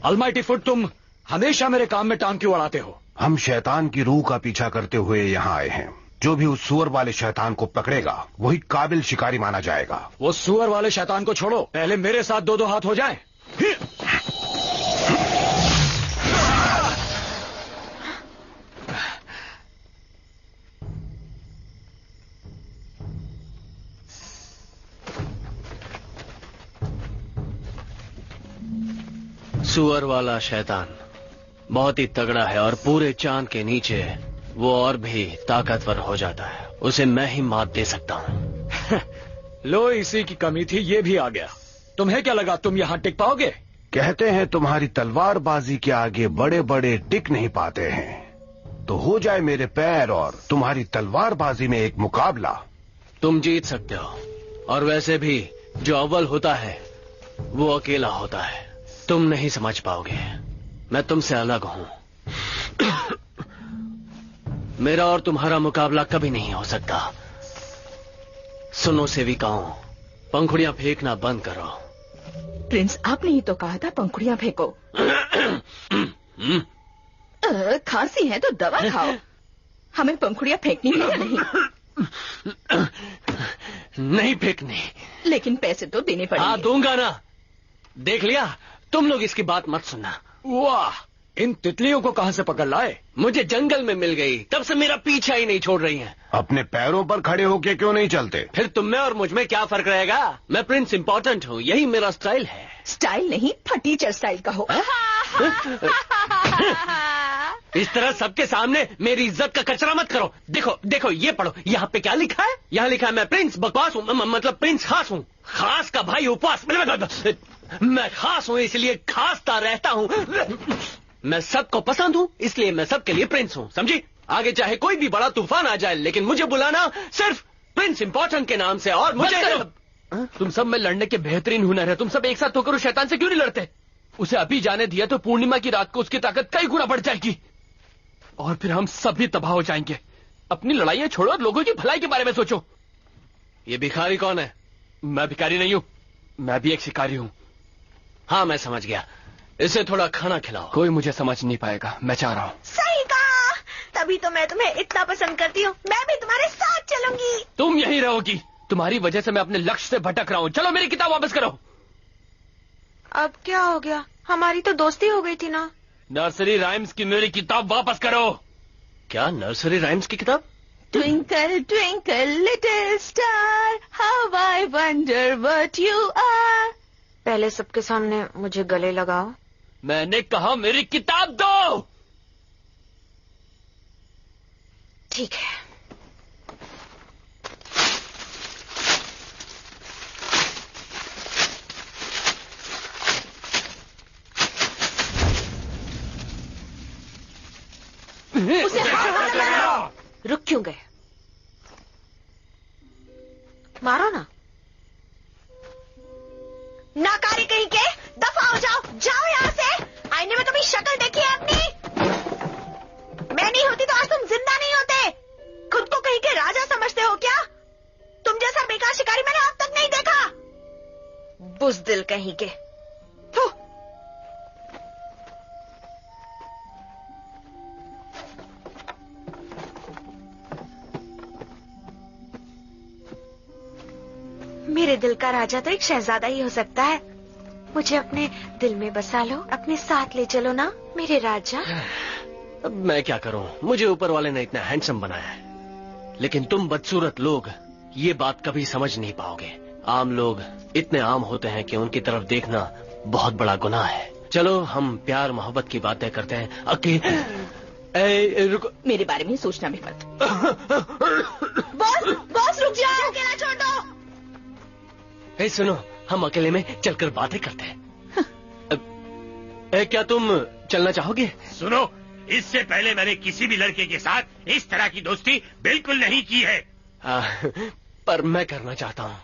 अलमाइटी फुट, तुम हमेशा मेरे काम में टांग क्यों अड़ाते हो? हम शैतान की रूह का पीछा करते हुए यहाँ आए हैं। जो भी उस सुअर वाले शैतान को पकड़ेगा वही काबिल शिकारी माना जाएगा। वो सुअर वाले शैतान को छोड़ो, पहले मेरे साथ दो दो हाथ हो जाएं। सुअर वाला शैतान बहुत ही तगड़ा है और पूरे चांद के नीचे वो और भी ताकतवर हो जाता है। उसे मैं ही मात दे सकता हूँ। लो, इसी की कमी थी, ये भी आ गया। तुम्हें क्या लगा तुम यहाँ टिक पाओगे? कहते हैं तुम्हारी तलवारबाजी के आगे बड़े बड़े टिक नहीं पाते हैं। तो हो जाए मेरे पैर और तुम्हारी तलवारबाजी में एक मुकाबला। तुम जीत सकते हो, और वैसे भी जो अव्वल होता है वो अकेला होता है। तुम नहीं समझ पाओगे, मैं तुमसे अलग हूं। मेरा और तुम्हारा मुकाबला कभी नहीं हो सकता। सुनो सेविकाओं, पंखुड़ियां फेंकना बंद करो। प्रिंस, आपने ही तो कहा था पंखुड़ियां फेंको। खांसी है तो दवा खाओ। हमें पंखुड़ियां फेंकनी है या नहीं? नहीं फेंकनी। लेकिन पैसे तो देने पड़ेंगे। हाँ, दूंगा ना। देख लिया, तुम लोग इसकी बात मत सुनना। वाह, इन तितलियों को कहां से पकड़ लाए? मुझे जंगल में मिल गई, तब से मेरा पीछा ही नहीं छोड़ रही हैं। अपने पैरों पर खड़े होके क्यों नहीं चलते? फिर तुम में और मुझ में क्या फर्क रहेगा? मैं प्रिंस इंपॉर्टेंट हूँ, यही मेरा स्टाइल है। स्टाइल नहीं, फटीचर स्टाइल का हो। इस तरह सबके सामने मेरी इज्जत का कचरा मत करो। देखो देखो, ये पढ़ो, यहाँ पे क्या लिखा है? यहाँ लिखा है मैं प्रिंस बकवास हूँ, मतलब प्रिंस खास हूँ। खास का भाई उपवास। मैं खास हूँ इसलिए खासता रहता हूँ। मैं सबको पसंद हूँ इसलिए मैं सबके लिए प्रिंस हूँ, समझी? आगे चाहे कोई भी बड़ा तूफान आ जाए, लेकिन मुझे बुलाना सिर्फ प्रिंस इंपॉर्टेंट के नाम से। और मुझे तुम सब में लड़ने के बेहतरीन हुनर है। तुम सब एक साथ होकर उस शैतान से क्यों नहीं लड़ते? उसे अभी जाने दिया तो पूर्णिमा की रात को उसकी ताकत कई गुना बढ़ जाएगी और फिर हम सभी तबाह हो जाएंगे। अपनी लड़ाइयां छोड़ो और लोगों की भलाई के बारे में सोचो। ये भिखारी कौन है? मैं भिखारी नहीं हूं, मैं भी एक शिकारी हूं। हाँ, मैं समझ गया। इसे थोड़ा खाना खिलाओ। कोई मुझे समझ नहीं पाएगा, मैं चाह रहा हूँ। सही कहा, तभी तो मैं तुम्हें इतना पसंद करती हूँ। मैं भी तुम्हारे साथ चलूंगी। तुम यहीं रहोगी। तुम्हारी वजह से मैं अपने लक्ष्य से भटक रहा हूँ। चलो मेरी किताब वापस करो। अब क्या हो गया? हमारी तो दोस्ती हो गई थी ना। नर्सरी राइम्स की मेरी किताब वापस करो। क्या नर्सरी राइम्स की किताब? Twinkle twinkle little star, how I wonder what you are. पहले सबके सामने मुझे गले लगाओ। मैंने कहा मेरी किताब दो। ठीक है। उसे रुक क्यों गए? मारो ना। नाकारी कहीं के, दफा हो जाओ। जाओ यहाँ से। आईने में तुम्हें शक्ल देखी है अपनी? मैं नहीं होती तो आज तुम जिंदा नहीं होते। खुद को कहीं के राजा समझते हो क्या? तुम जैसा बेकार शिकारी मैंने अब तक नहीं देखा। बुज़दिल कहीं के। मेरे दिल का राजा तो एक शहजादा ही हो सकता है। मुझे अपने दिल में बसा लो, अपने साथ ले चलो ना मेरे राजा। अब मैं क्या करूं, मुझे ऊपर वाले ने इतना हैंडसम बनाया है, लेकिन तुम बदसूरत लोग ये बात कभी समझ नहीं पाओगे। आम लोग इतने आम होते हैं कि उनकी तरफ देखना बहुत बड़ा गुनाह है। चलो हम प्यार मोहब्बत की बातें करते हैं। रुको, मेरे बारे में सोचना भी मत। बॉस रुक जाओ, अकेला छोड़ दो। सुनो, हम अकेले में चलकर बातें करते हैं। क्या तुम चलना चाहोगे? सुनो, इससे पहले मैंने किसी भी लड़के के साथ इस तरह की दोस्ती बिल्कुल नहीं की है। पर मैं करना चाहता हूँ।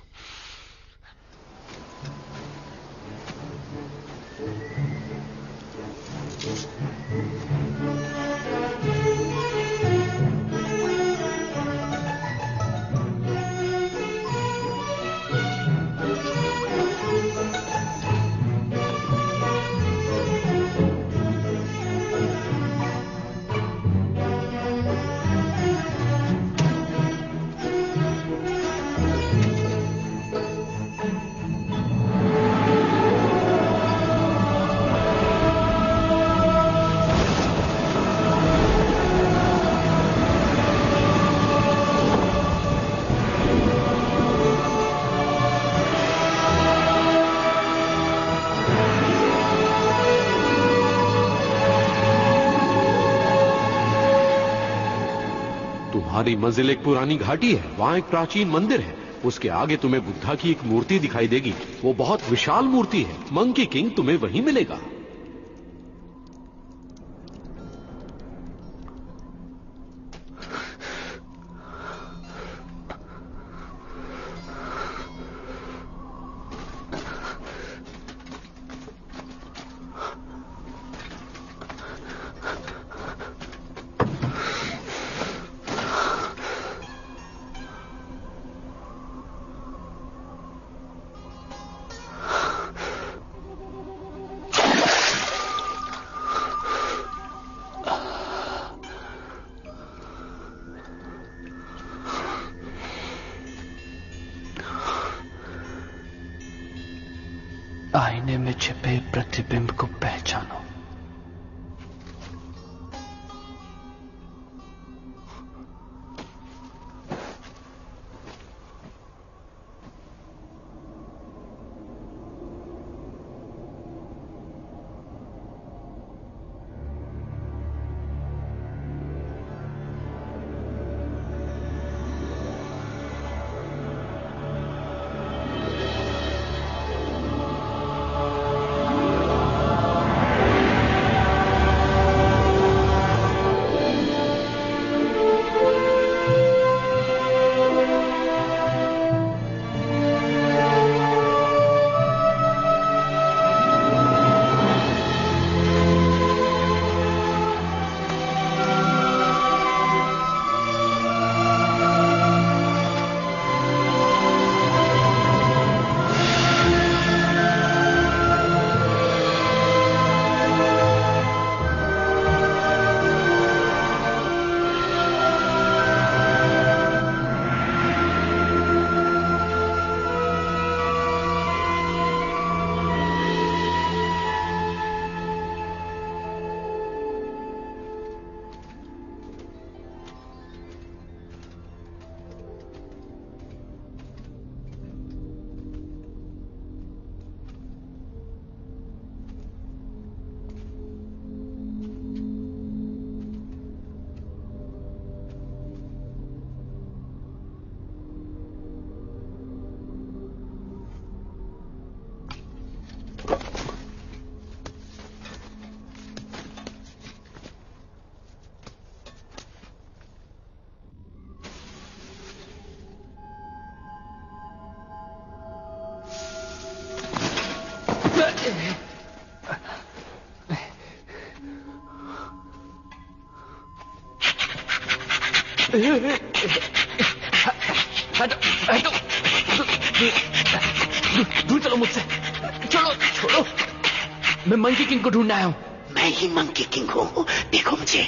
तुम्हारी मंजिल एक पुरानी घाटी है, वहां एक प्राचीन मंदिर है, उसके आगे तुम्हें बुद्धा की एक मूर्ति दिखाई देगी। वो बहुत विशाल मूर्ति है। मंकी किंग तुम्हें वहीं मिलेगा। आईने में छिपे प्रतिबिंब को पहचानो। हटो, दूर चलो मुझसे। छोड़ो, छोड़ो। मैं मंकी किंग को ढूंढने आया हूँ। मैं ही मंकी किंग हूँ, देखो मुझे।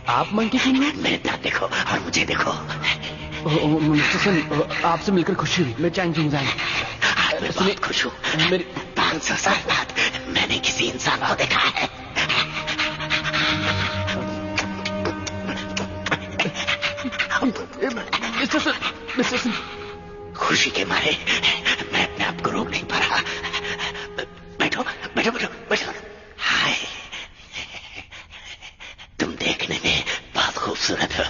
आप मंकी किंग हो? मेरे तरफ देखो और मुझे देखो। मिस्टर सन, आपसे मिलकर खुशी हुई। मैं चैंग चुंग जाएंगे। मैं बहुत खुश हूँ। 500 साल बाद मैंने किसी इंसान को देखा है। मिस्टर सिंह, खुशी के मारे मैं अपने आप को रोक नहीं पा रहा। बैठो बैठो बैठो बैठो। हाय, तुम देखने में बहुत खूबसूरत हो।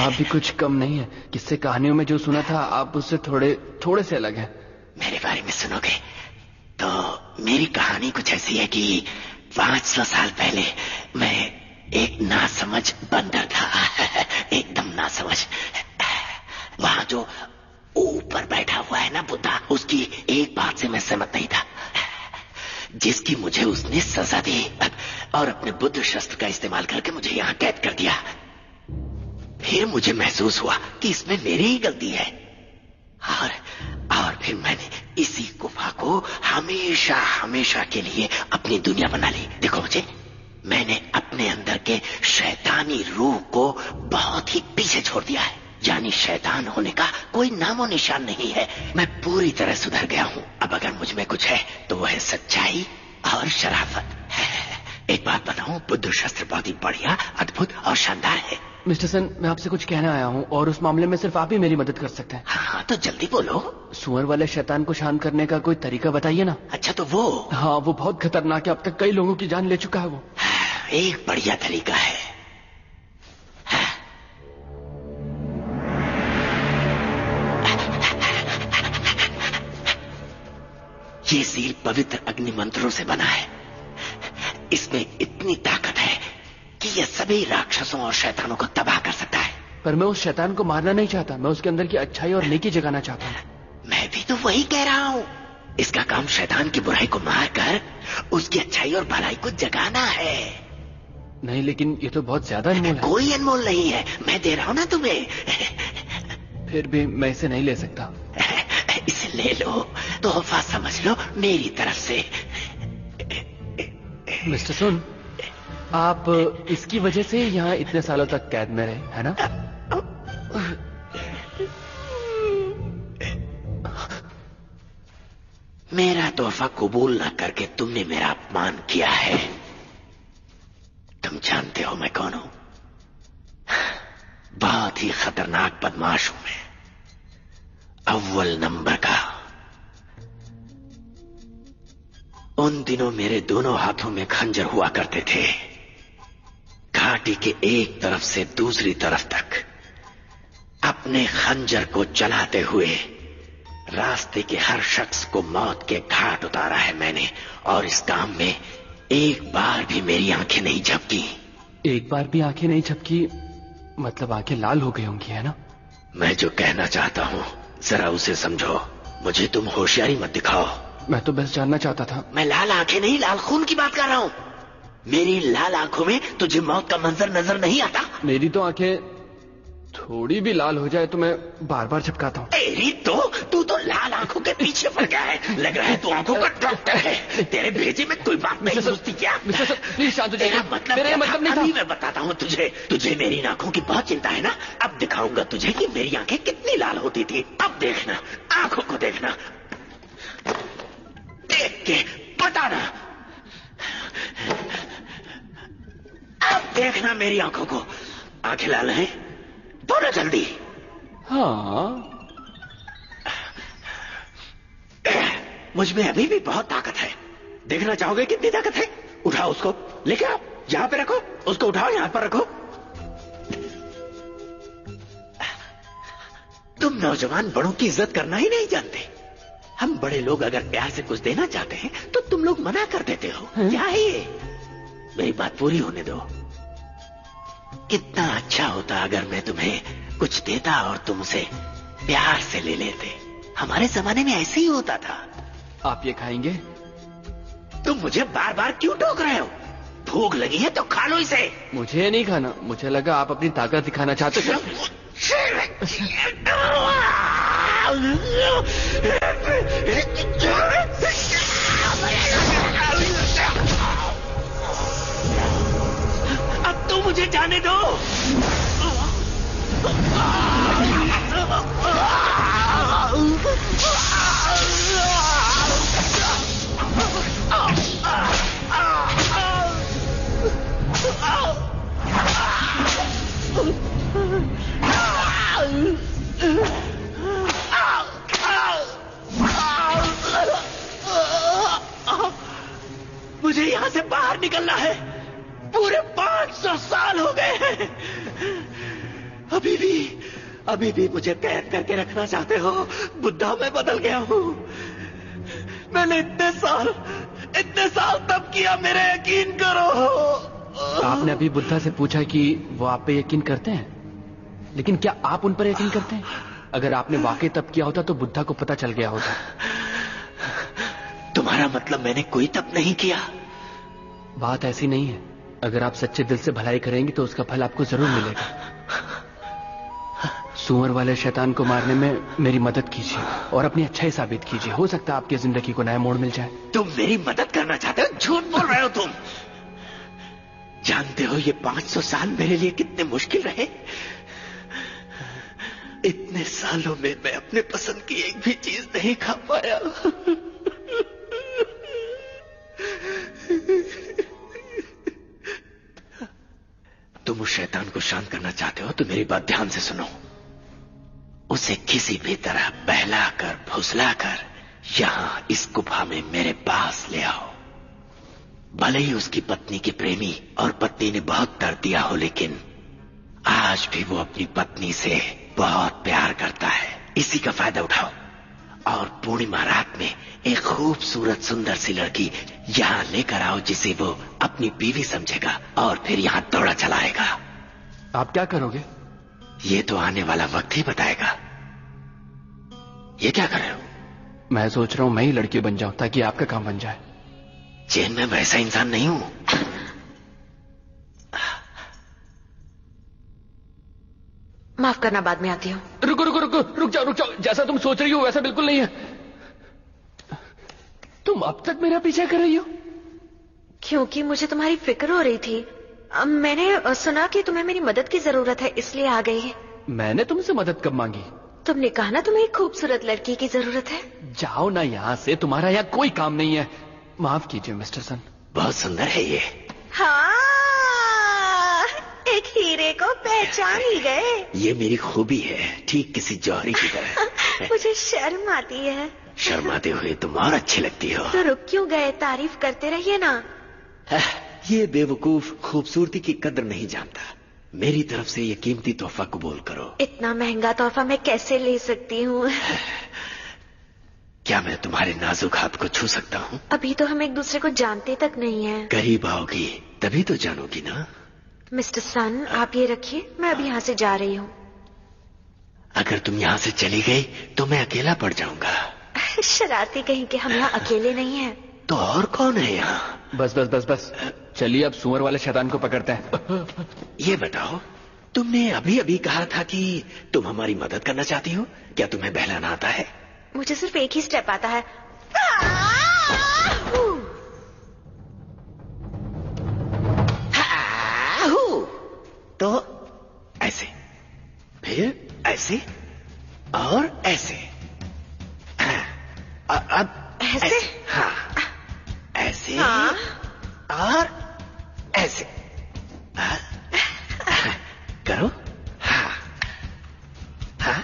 आप भी कुछ कम नहीं है। किससे कहानियों में जो सुना था आप उससे थोड़े से अलग हैं। मेरे बारे में सुनोगे तो मेरी कहानी कुछ ऐसी है कि 500 साल पहले मैं एक नासमझ बंदर था। एकदम नासमझ। वहां जो ऊपर बैठा हुआ है ना बुद्धा, उसकी एक बात से मैं सहमत नहीं था, जिसकी मुझे उसने सजा दी और अपने बुद्ध शस्त्र का इस्तेमाल करके मुझे यहां कैद कर दिया। फिर मुझे महसूस हुआ कि इसमें मेरी ही गलती है और फिर मैंने इसी गुफा को हमेशा हमेशा के लिए अपनी दुनिया बना ली। देखो मुझे, मैंने अपने अंदर के शैतानी रूह को बहुत ही पीछे छोड़ दिया है। यानी शैतान होने का कोई नामो निशान नहीं है। मैं पूरी तरह सुधर गया हूँ। अब अगर मुझ में कुछ है तो वह है सच्चाई और शराफत। एक बात बताऊं, बुद्ध शस्त्र बहुत ही बढ़िया, अद्भुत और शानदार है। मिस्टर सन, मैं आपसे कुछ कहना आया हूँ और उस मामले में सिर्फ आप ही मेरी मदद कर सकते हैं। हाँ तो जल्दी बोलो। सुअर वाले शैतान को शांत करने का कोई तरीका बताइए ना। अच्छा तो वो? हाँ, वो बहुत खतरनाक है। अब तक कई लोगों की जान ले चुका है वो। एक बढ़िया तरीका है। ये सील पवित्र अग्नि मंत्रों से बना है। इसमें इतनी ताकत है कि यह सभी राक्षसों और शैतानों को तबाह कर सकता है। पर मैं उस शैतान को मारना नहीं चाहता। मैं उसके अंदर की अच्छाई और नेकी जगाना चाहता हूँ। मैं भी तो वही कह रहा हूँ। इसका काम शैतान की बुराई को मारकर उसकी अच्छाई और भलाई को जगाना है। नहीं, लेकिन ये तो बहुत ज्यादा अनमोल है। कोई अनमोल नहीं है, मैं दे रहा हूँ ना तुम्हें। फिर भी मैं इसे नहीं ले सकता। इसे ले लो, तोहफा समझ लो मेरी तरफ से। मिस्टर सुन, आप इसकी वजह से यहाँ इतने सालों तक कैद में रहे, है ना? मेरा तोहफा कबूल न करके तुमने मेरा अपमान किया है। तुम जानते हो मैं कौन हूं? बहुत ही खतरनाक बदमाश हूं मैं, अव्वल नंबर का। उन दिनों मेरे दोनों हाथों में खंजर हुआ करते थे। घाटी के एक तरफ से दूसरी तरफ तक अपने खंजर को चलाते हुए रास्ते के हर शख्स को मौत के घाट उतारा है मैंने। और इस काम में एक बार भी मेरी आंखें नहीं झपकी। एक बार भी आंखें नहीं झपकी मतलब आंखें लाल हो गई होंगी, है ना? मैं जो कहना चाहता हूं जरा उसे समझो। मुझे तुम होशियारी मत दिखाओ। मैं तो बस जानना चाहता था। मैं लाल आंखें नहीं, लाल खून की बात कर रहा हूं। मेरी लाल आंखों में तुझे मौत का मंजर नजर नहीं आता? मेरी तो आंखें थोड़ी भी लाल हो जाए तो मैं बार बार झपकाता हूँ। तेरी तो तू तो लाल आंखों के पीछे पड़ गया है। लग रहा है तू आंखों का डॉक्टर है। तेरे भेजे में कोई बात नहीं घुसती क्या? प्लीज शांत हो जाइए। मेरा मतलब नहीं था। मैं बताता हूँ तुझे मेरी आंखों की बहुत चिंता है ना। अब दिखाऊंगा तुझे कि मेरी आंखें कितनी लाल होती थी। अब देखना, आंखों को देखना, देख के बताना। अब देखना मेरी आंखों को। आंखें लाल हैं? बोलो जल्दी। हाँ, मुझ में अभी भी बहुत ताकत है। देखना चाहोगे कितनी ताकत है? उठाओ उसको, लेके आओ, यहां पे रखो। उसको उठाओ, यहां पर रखो। तुम नौजवान बड़ों की इज्जत करना ही नहीं जानते। हम बड़े लोग अगर प्यार से कुछ देना चाहते हैं तो तुम लोग मना कर देते हो। क्या है ये? मेरी बात पूरी होने दो। कितना अच्छा होता अगर मैं तुम्हें कुछ देता और तुम उसे प्यार से ले लेते। हमारे जमाने में ऐसे ही होता था। आप ये खाएंगे? तुम मुझे बार बार क्यों टोक रहे हो? भूख लगी है तो खा लो इसे। मुझे नहीं खाना। मुझे लगा आप अपनी ताकत दिखाना चाहते थे। अब तो मुझे जाने दो। साल हो गए हैं। अभी भी मुझे कैद करके रखना चाहते हो? बुद्धा, मैं बदल गया हूँ। मैंने इतने साल तब किया, मेरे यकीन करो। आपने अभी बुद्धा से पूछा कि वो आप पे यकीन करते हैं, लेकिन क्या आप उन पर यकीन करते हैं? अगर आपने वाकई तप किया होता तो बुद्धा को पता चल गया होता। तुम्हारा मतलब मैंने कोई तप नहीं किया? बात ऐसी नहीं है। अगर आप सच्चे दिल से भलाई करेंगे तो उसका फल आपको जरूर मिलेगा। सुअर वाले शैतान को मारने में मेरी मदद कीजिए और अपनी अच्छाई साबित कीजिए। हो सकता है आपकी जिंदगी को नया मोड़ मिल जाए। तुम मेरी मदद करना चाहते हो? झूठ बोल रहे हो तुम। जानते हो ये 500 साल मेरे लिए कितने मुश्किल रहे? इतने सालों में मैं अपने पसंद की एक भी चीज नहीं खा पाया। तुम उस शैतान को शांत करना चाहते हो तो मेरी बात ध्यान से सुनो। उसे किसी भी तरह बहलाकर फुसलाकर यहां इस गुफा में मेरे पास ले आओ। भले ही उसकी पत्नी के प्रेमी और पत्नी ने बहुत दर्द दिया हो, लेकिन आज भी वो अपनी पत्नी से बहुत प्यार करता है। इसी का फायदा उठाओ और पूर्णिमा रात में एक खूबसूरत सुंदर सी लड़की यहां लेकर आओ जिसे वो अपनी बीवी समझेगा और फिर यहां दौड़ा चलाएगा। आप क्या करोगे? ये तो आने वाला वक्त ही बताएगा। ये क्या कर रहे हो? मैं सोच रहा हूं मैं ही लड़की बन जाऊं ताकि आपका काम बन जाए। चैन, मैं वैसा इंसान नहीं हूं। माफ करना, बाद में आती हूँ। रुक जाओ। जैसा तुम सोच रही हो वैसा बिल्कुल नहीं है। तुम अब तक मेरा पीछा कर रही हो? क्योंकि मुझे तुम्हारी फिक्र हो रही थी। मैंने सुना कि तुम्हें मेरी मदद की जरूरत है, इसलिए आ गई। मैंने तुमसे मदद कब मांगी? तुमने कहा ना तुम्हें एक खूबसूरत लड़की की जरूरत है। जाओ ना यहाँ से, तुम्हारा यहाँ कोई काम नहीं है। माफ कीजिए मिस्टर सन। बहुत सुंदर है ये। हाँ, एक हीरे को पहचान ही गए। ये मेरी खूबी है, ठीक किसी जौहरी की तरह। मुझे शर्म आती है। शर्माते हुए तुम और अच्छी लगती हो। तो रुक क्यों गए? तारीफ करते रहिए ना। ये बेवकूफ खूबसूरती की कदर नहीं जानता। मेरी तरफ से ये कीमती तोहफा कबूल करो। इतना महंगा तोहफा मैं कैसे ले सकती हूँ? क्या मैं तुम्हारे नाजुक हाथ को छू सकता हूँ? अभी तो हम एक दूसरे को जानते तक नहीं है। करीब आओगी तभी तो जानोगी ना। मिस्टर सन, आप ये रखिए, मैं अभी यहाँ से जा रही हूँ। अगर तुम यहाँ से चली गई तो मैं अकेला पड़ जाऊंगा। शरारती कहीं के, हम यहाँ अकेले नहीं हैं। तो और कौन है यहाँ? बस। चलिए अब सुअर वाले शैतान को पकड़ते हैं। ये बताओ, तुमने अभी कहा था कि तुम हमारी मदद करना चाहती हो। क्या तुम्हें बहलाना आता है? मुझे सिर्फ एक ही स्टेप आता है। तो ऐसे, फिर ऐसे और ऐसे। अब ऐसे? हाँ, ऐसे। हाँ। और ऐसे। करो। हाँ, हाँ,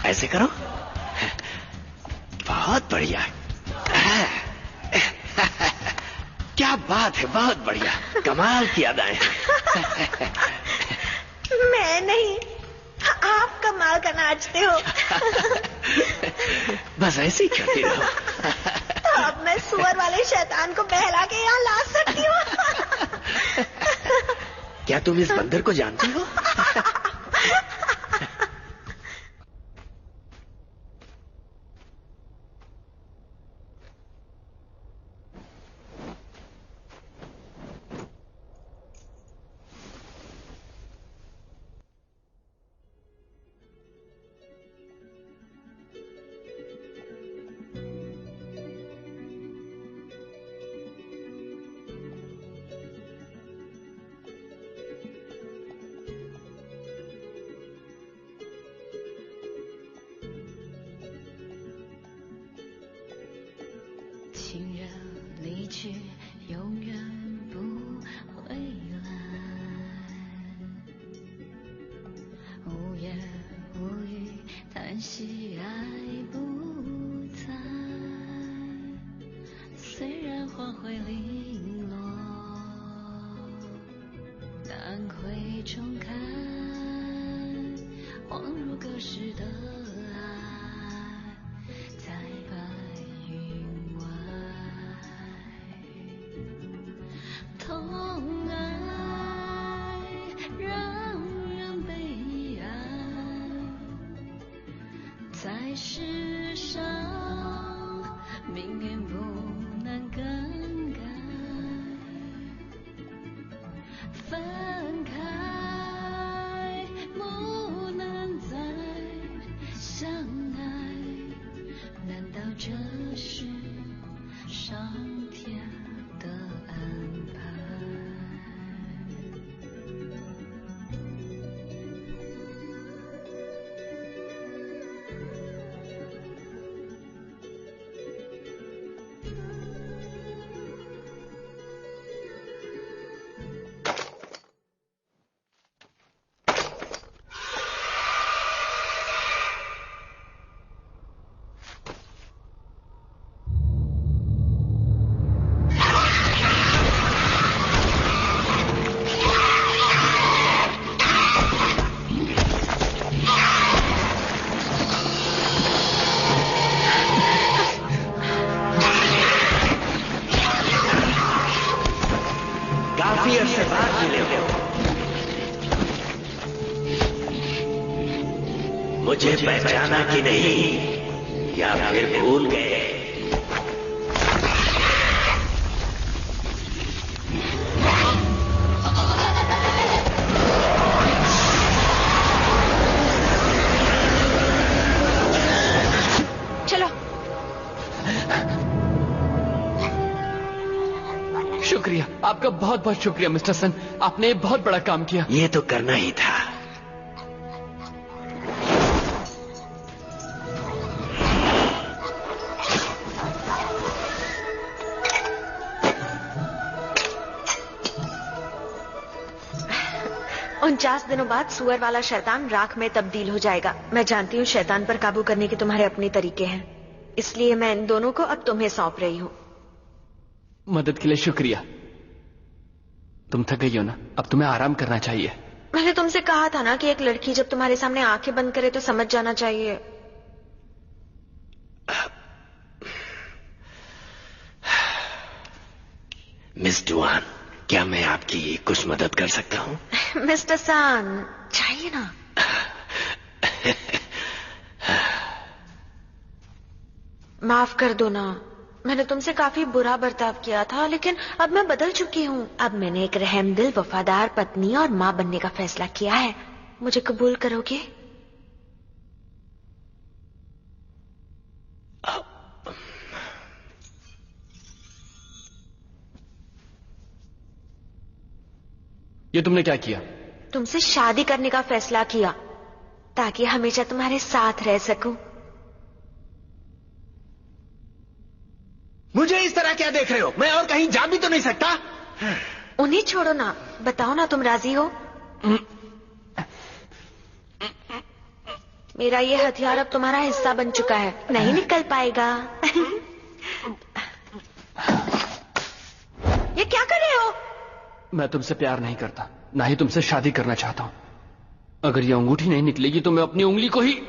ऐसे करो। बहुत बढ़िया। क्या बात है, बहुत बढ़िया, कमाल की अदाएं। मैं नहीं, आप कमाल का नाचते हो। बस ऐसे ही करते रहो। तो अब मैं सुअर वाले शैतान को बहला के यहाँ ला सकती हूँ। क्या तुम इस बंदर को जानती हो? 重看，恍如隔世的爱，在白云外。痛爱让人悲哀，在世上命运不能更改。分开不能再相爱，难道这是上天的安排？मुझे पहचाना कि नहीं, या फिर भूल गए? चलो। शुक्रिया, आपका बहुत बहुत शुक्रिया मिस्टर सन, आपने बहुत बड़ा काम किया। ये तो करना ही था। उनचास दिनों बाद सुअर वाला शैतान राख में तब्दील हो जाएगा। मैं जानती हूँ शैतान पर काबू करने के तुम्हारे अपने तरीके हैं, इसलिए मैं इन दोनों को अब तुम्हें सौंप रही हूँ। मदद के लिए शुक्रिया। तुम थक गई हो ना, अब तुम्हें आराम करना चाहिए। मैंने तुमसे कहा था ना कि एक लड़की जब तुम्हारे सामने आंखें बंद करे तो समझ जाना चाहिए। मिस डुआन, क्या मैं आपकी कुछ मदद कर सकता हूँ? मिस्टर सान, चाहिए ना? माफ कर दो ना, मैंने तुमसे काफी बुरा बर्ताव किया था, लेकिन अब मैं बदल चुकी हूँ। अब मैंने एक रहमदिल, वफादार पत्नी और माँ बनने का फैसला किया है। मुझे कबूल करोगे? ये तुमने क्या किया? तुमसे शादी करने का फैसला किया ताकि हमेशा तुम्हारे साथ रह सकूं। मुझे इस तरह क्या देख रहे हो? मैं और कहीं जा भी तो नहीं सकता। उन्हें छोड़ो ना, बताओ ना तुम राजी हो? मेरा ये हथियार अब तुम्हारा हिस्सा बन चुका है, नहीं निकल पाएगा। ये क्या कर रहे हो? मैं तुमसे प्यार नहीं करता, ना ही तुमसे शादी करना चाहता हूं। अगर ये अंगूठी नहीं निकलेगी तो मैं अपनी उंगली को ही...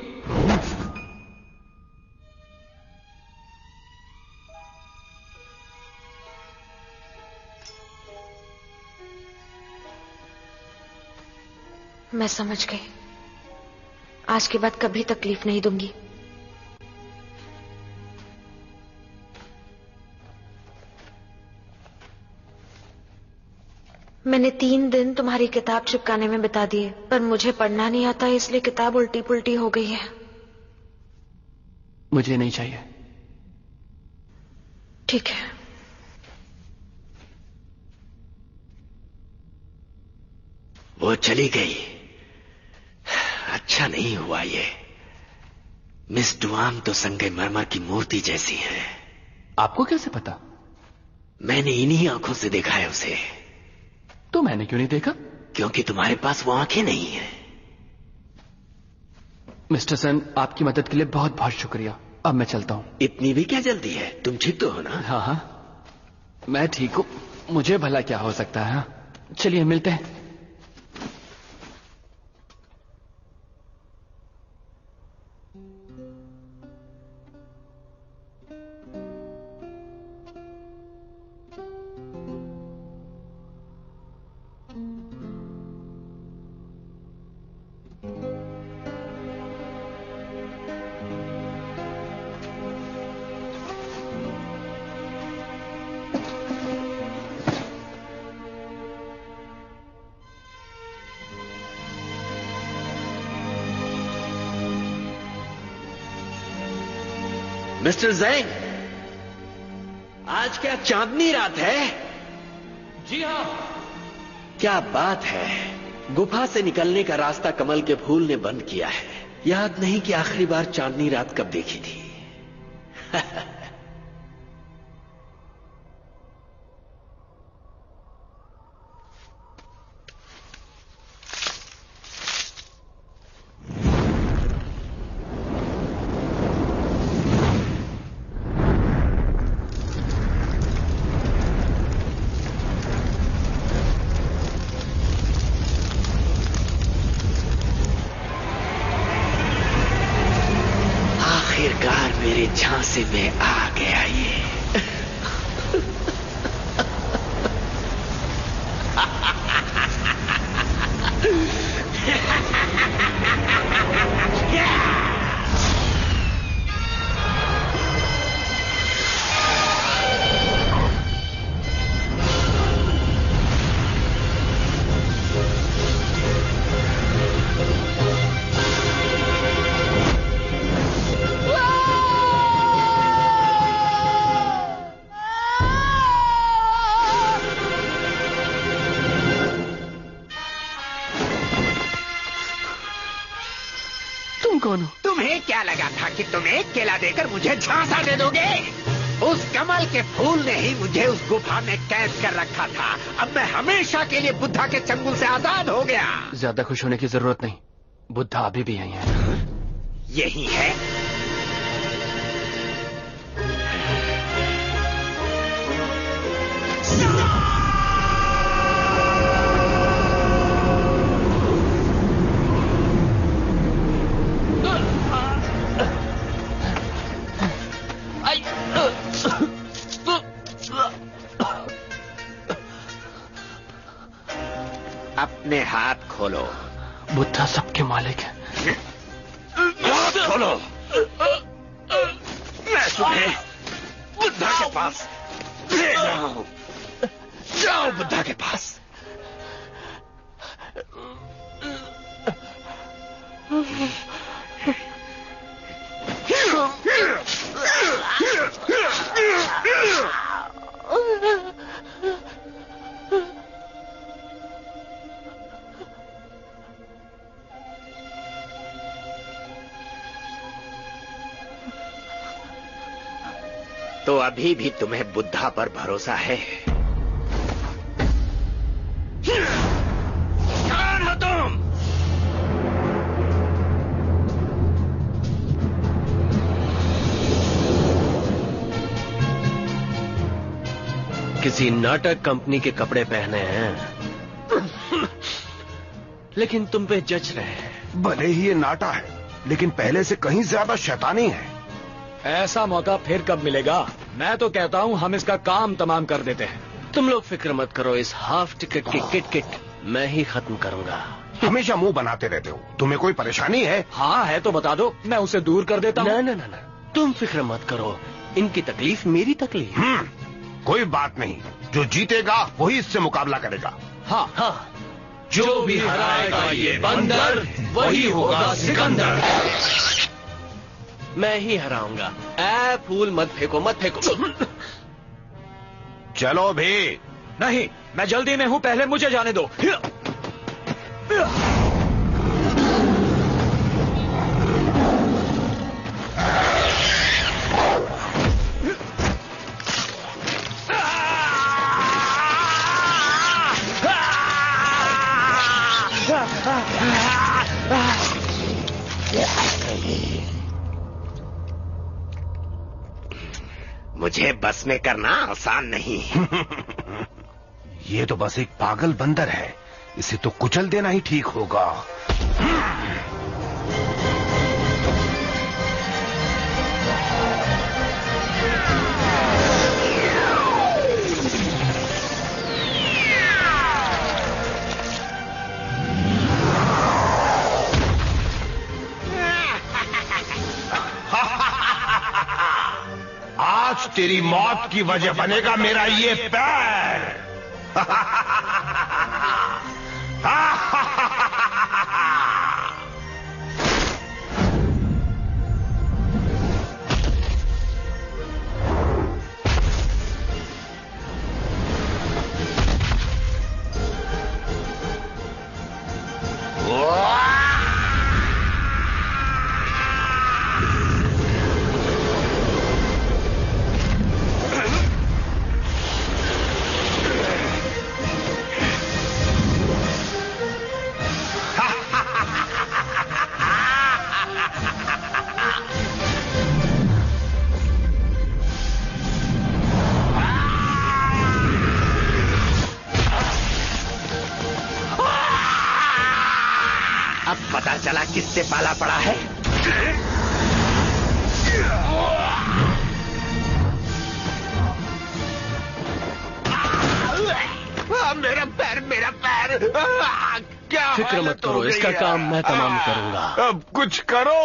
मैं समझ गई। आज के बाद कभी तकलीफ नहीं दूंगी। मैंने 3 दिन तुम्हारी किताब चिपकाने में बिता दिए, पर मुझे पढ़ना नहीं आता, इसलिए किताब उल्टी पुल्टी हो गई है। मुझे नहीं चाहिए। ठीक है। वो चली गई। अच्छा नहीं हुआ ये। मिस डुआन तो संगमरमर की मूर्ति जैसी है। आपको कैसे पता? मैंने इन्हीं आंखों से देखा है उसे। तो मैंने क्यों नहीं देखा? क्योंकि तुम्हारे पास वो आंखें नहीं है। मिस्टर सन, आपकी मदद के लिए बहुत बहुत शुक्रिया। अब मैं चलता हूँ। इतनी भी क्या जल्दी है? तुम ठीक तो हो ना? हाँ हाँ, मैं ठीक हूँ। मुझे भला क्या हो सकता है? चलिए मिलते हैं। मिस्टर ज़ैंग, आज क्या चांदनी रात है? जी हाँ। क्या बात है। गुफा से निकलने का रास्ता कमल के फूल ने बंद किया है। याद नहीं कि आखिरी बार चांदनी रात कब देखी थी। आखिरकार मेरे झांसे में आ गया ये। कौन हो? तुम्हें क्या लगा था कि तुम एक केला देकर मुझे झांसा दे दोगे? उस कमल के फूल ने ही मुझे उस गुफा में कैद कर रखा था। अब मैं हमेशा के लिए बुद्धा के चंगुल से आजाद हो गया। ज्यादा खुश होने की जरूरत नहीं, बुद्धा अभी भी यही है। यही है? अपने हाथ खोलो। बुद्धा सबके मालिक है। हाथ खोलो। मैं तुम्हें बुद्धा के पास भेज रहा हूं। जाओ बुद्धा के पास। तो अभी भी तुम्हें बुद्धा पर भरोसा है? कौन हो तुम? किसी नाटक कंपनी के कपड़े पहने हैं, लेकिन तुम पे जच रहे हैं। भले ही ये नाटा है, लेकिन पहले से कहीं ज्यादा शैतानी है। ऐसा मौका फिर कब मिलेगा? मैं तो कहता हूँ हम इसका काम तमाम कर देते हैं। तुम लोग फिक्र मत करो, इस हाफ टिकट की किट मैं ही खत्म करूंगा। हमेशा मुंह बनाते रहते हो, तुम्हें कोई परेशानी है? हाँ है तो बता दो, मैं उसे दूर कर देता हूँ। ना, तुम फिक्र मत करो, इनकी तकलीफ मेरी तकलीफ। कोई बात नहीं, जो जीतेगा वही इससे मुकाबला करेगा। हाँ। जो भी हराएगा ये बंदर, वही होगा सिकंदर। मैं ही हराऊंगा। ऐ फूल मत फेंको। चलो भी। नहीं, मैं जल्दी में हूँ, पहले मुझे जाने दो। मुझे बस में करना आसान नहीं। ये तो बस एक पागल बंदर है, इसे तो कुचल देना ही ठीक होगा। आज तेरी मौत की वजह बनेगा मेरा ये पैर। अब पता चला किससे पाला पड़ा है। मेरा पैर, मेरा पैर। क्या फिक्र मत करो, इसका काम मैं तमाम करूंगा। अब कुछ करो।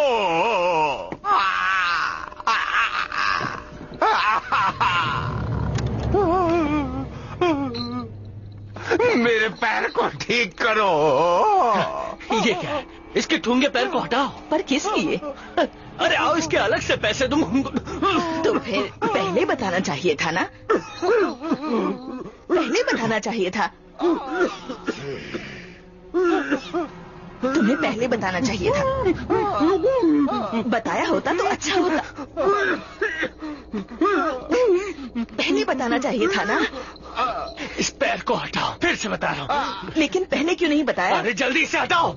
मेरे पैर को ठीक करो। ये क्या है? इसके ठूंगे पैर को हटाओ। पर किस लिए? अरे आओ, इसके अलग से पैसे दूं। तो फिर पहले बताना चाहिए था ना, पहले बताना चाहिए था। तुम्हें पहले बताना चाहिए था। बताया होता तो अच्छा होता। पहले बताना चाहिए था ना। इस पैर को हटाओ, फिर से बता रहा हूँ। लेकिन पहले क्यों नहीं बताया? अरे जल्दी से हटाओ।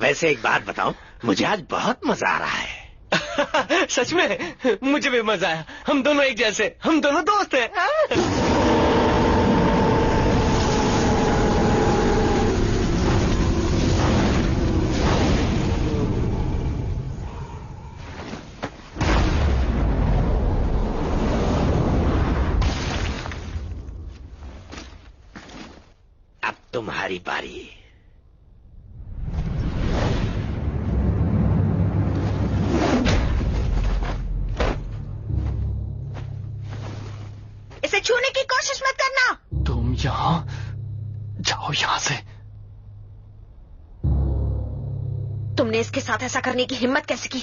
वैसे एक बात बताऊं, मुझे आज बहुत मजा आ रहा है। सच में मुझे भी मजा आया। हम दोनों एक जैसे, हम दोनों दोस्त हैं। अब तुम्हारी बारी। इसे छूने की कोशिश मत करना। तुम यहाँ जाओ, यहाँ से। तुमने इसके साथ ऐसा करने की हिम्मत कैसे की?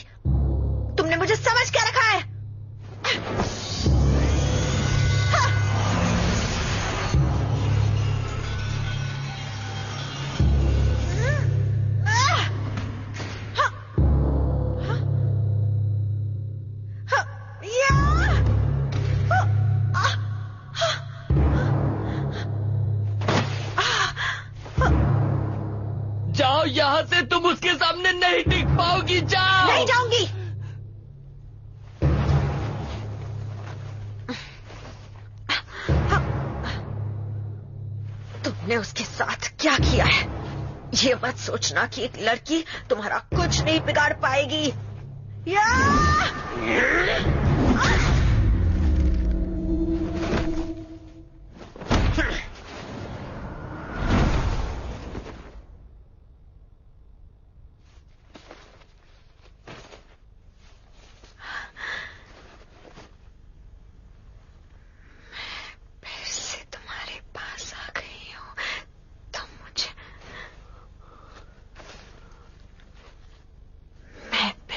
तुमने मुझे समझ क्या रखा है? जाओ यहाँ से, तुम उसके सामने नहीं टिक पाओगी। जाओ। नहीं जाऊंगी। तुमने उसके साथ क्या किया है? ये मत सोचना कि एक लड़की तुम्हारा कुछ नहीं बिगाड़ पाएगी।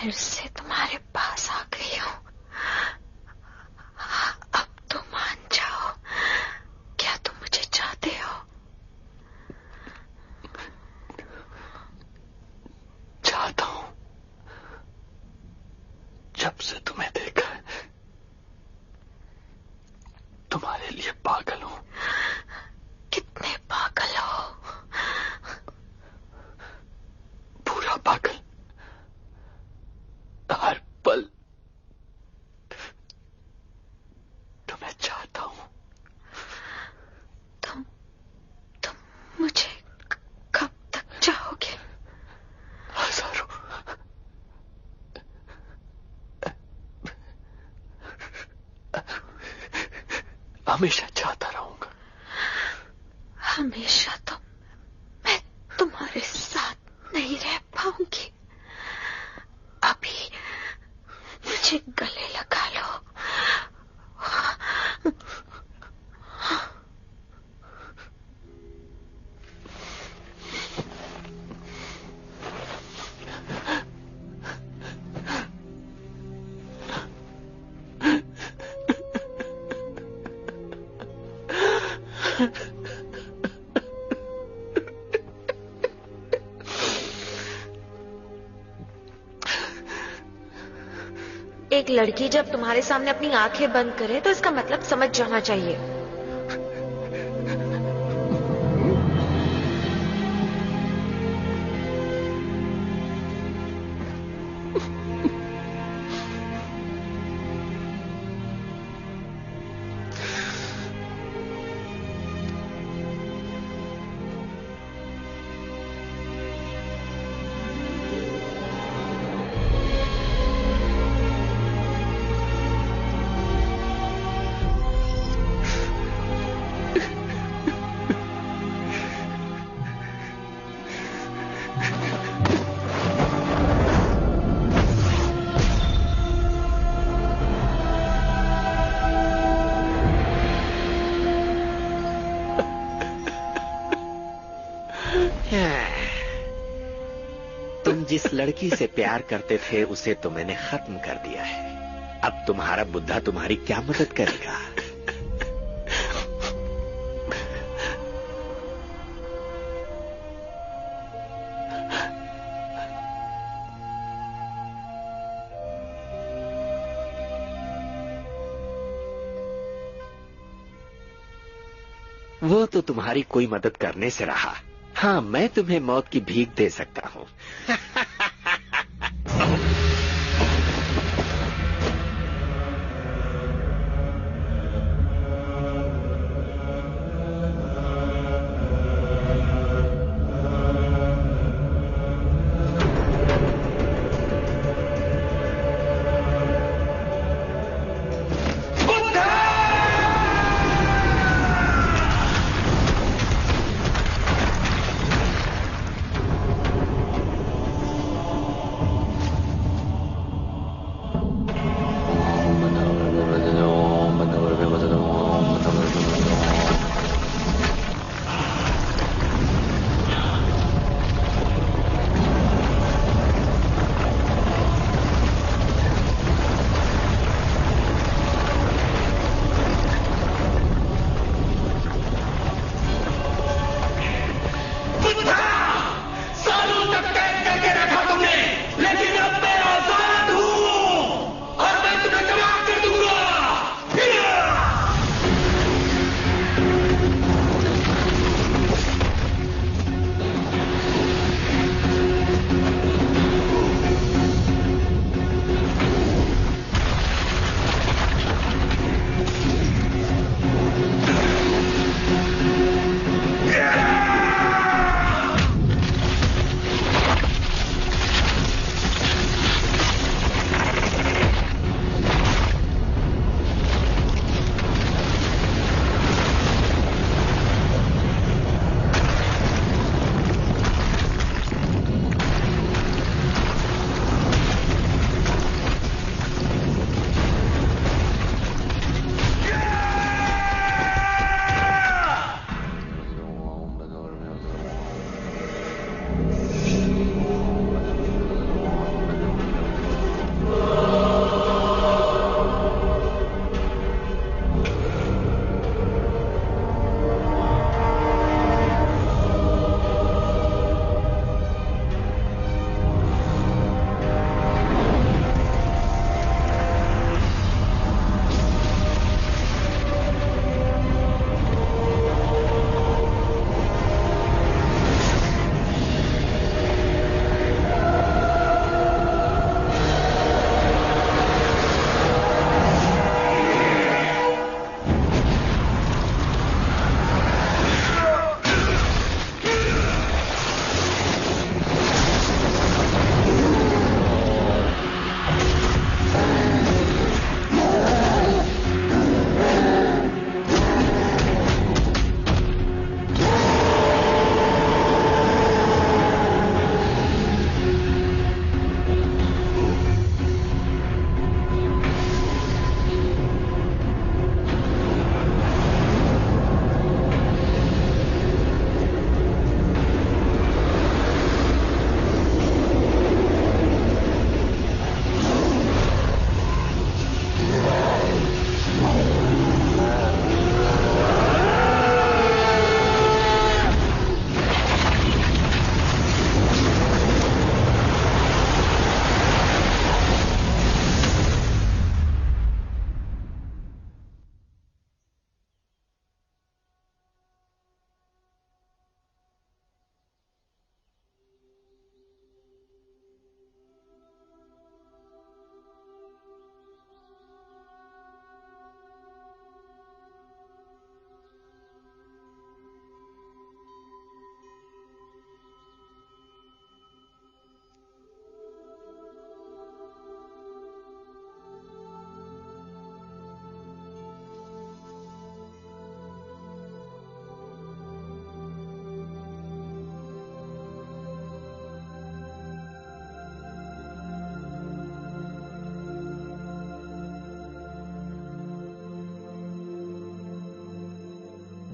फिर से तुम्हारे पास आ गई हूँ। अब तो मान जाओ, क्या तुम मुझे चाहते हो? चाहता हूं। जब से तुम्हें देखा है, तुम्हारे लिए पागल हूं। कितने पागल हो? पूरा पागल। हर पल तुम्हें चाहता हूं। तुम मुझे कब तक चाहोगे? हजारों। हमेशा चाहता रहूंगा। हमेशा तो मैं तुम्हारे साथ नहीं रह पाऊंगी। अभी मुझे गले लगा लो। एक लड़की जब तुम्हारे सामने अपनी आंखें बंद करे तो इसका मतलब समझ जाना चाहिए। तुम जिस लड़की से प्यार करते थे उसे तो मैंने खत्म कर दिया है। अब तुम्हारा बुद्धा तुम्हारी क्या मदद करेगा? वो तो तुम्हारी कोई मदद करने से रहा। हाँ, मैं तुम्हें मौत की भीख दे सकता हूँ।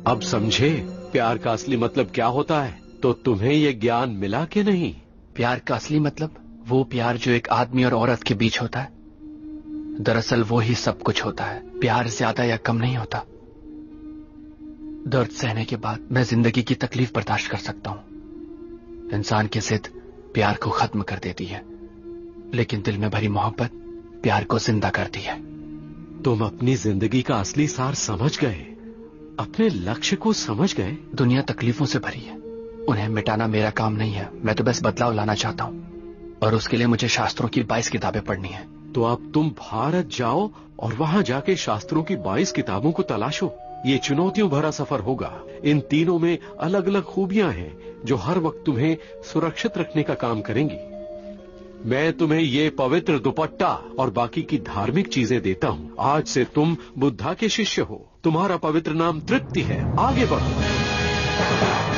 अब समझे प्यार का असली मतलब क्या होता है? तो तुम्हें ये ज्ञान मिला कि नहीं? प्यार का असली मतलब वो प्यार जो एक आदमी और औरत के बीच होता है। दरअसल वो ही सब कुछ होता है। प्यार ज्यादा या कम नहीं होता। दर्द सहने के बाद मैं जिंदगी की तकलीफ बर्दाश्त कर सकता हूं। इंसान की जिद प्यार को खत्म कर देती है, लेकिन दिल में भरी मोहब्बत प्यार को जिंदा करती है। तुम अपनी जिंदगी का असली सार समझ गए, अपने लक्ष्य को समझ गए। दुनिया तकलीफों से भरी है, उन्हें मिटाना मेरा काम नहीं है। मैं तो बस बदलाव लाना चाहता हूं, और उसके लिए मुझे शास्त्रों की 22 किताबें पढ़नी है। तो अब तुम भारत जाओ और वहां जाके शास्त्रों की 22 किताबों को तलाशो। ये चुनौतियों भरा सफर होगा। इन तीनों में अलग अलग खूबियां हैं जो हर वक्त तुम्हें सुरक्षित रखने का काम करेंगी। मैं तुम्हें ये पवित्र दुपट्टा और बाकी की धार्मिक चीजें देता हूं। आज से तुम बुद्धा के शिष्य हो। तुम्हारा पवित्र नाम तृप्ति है। आगे बढ़ो।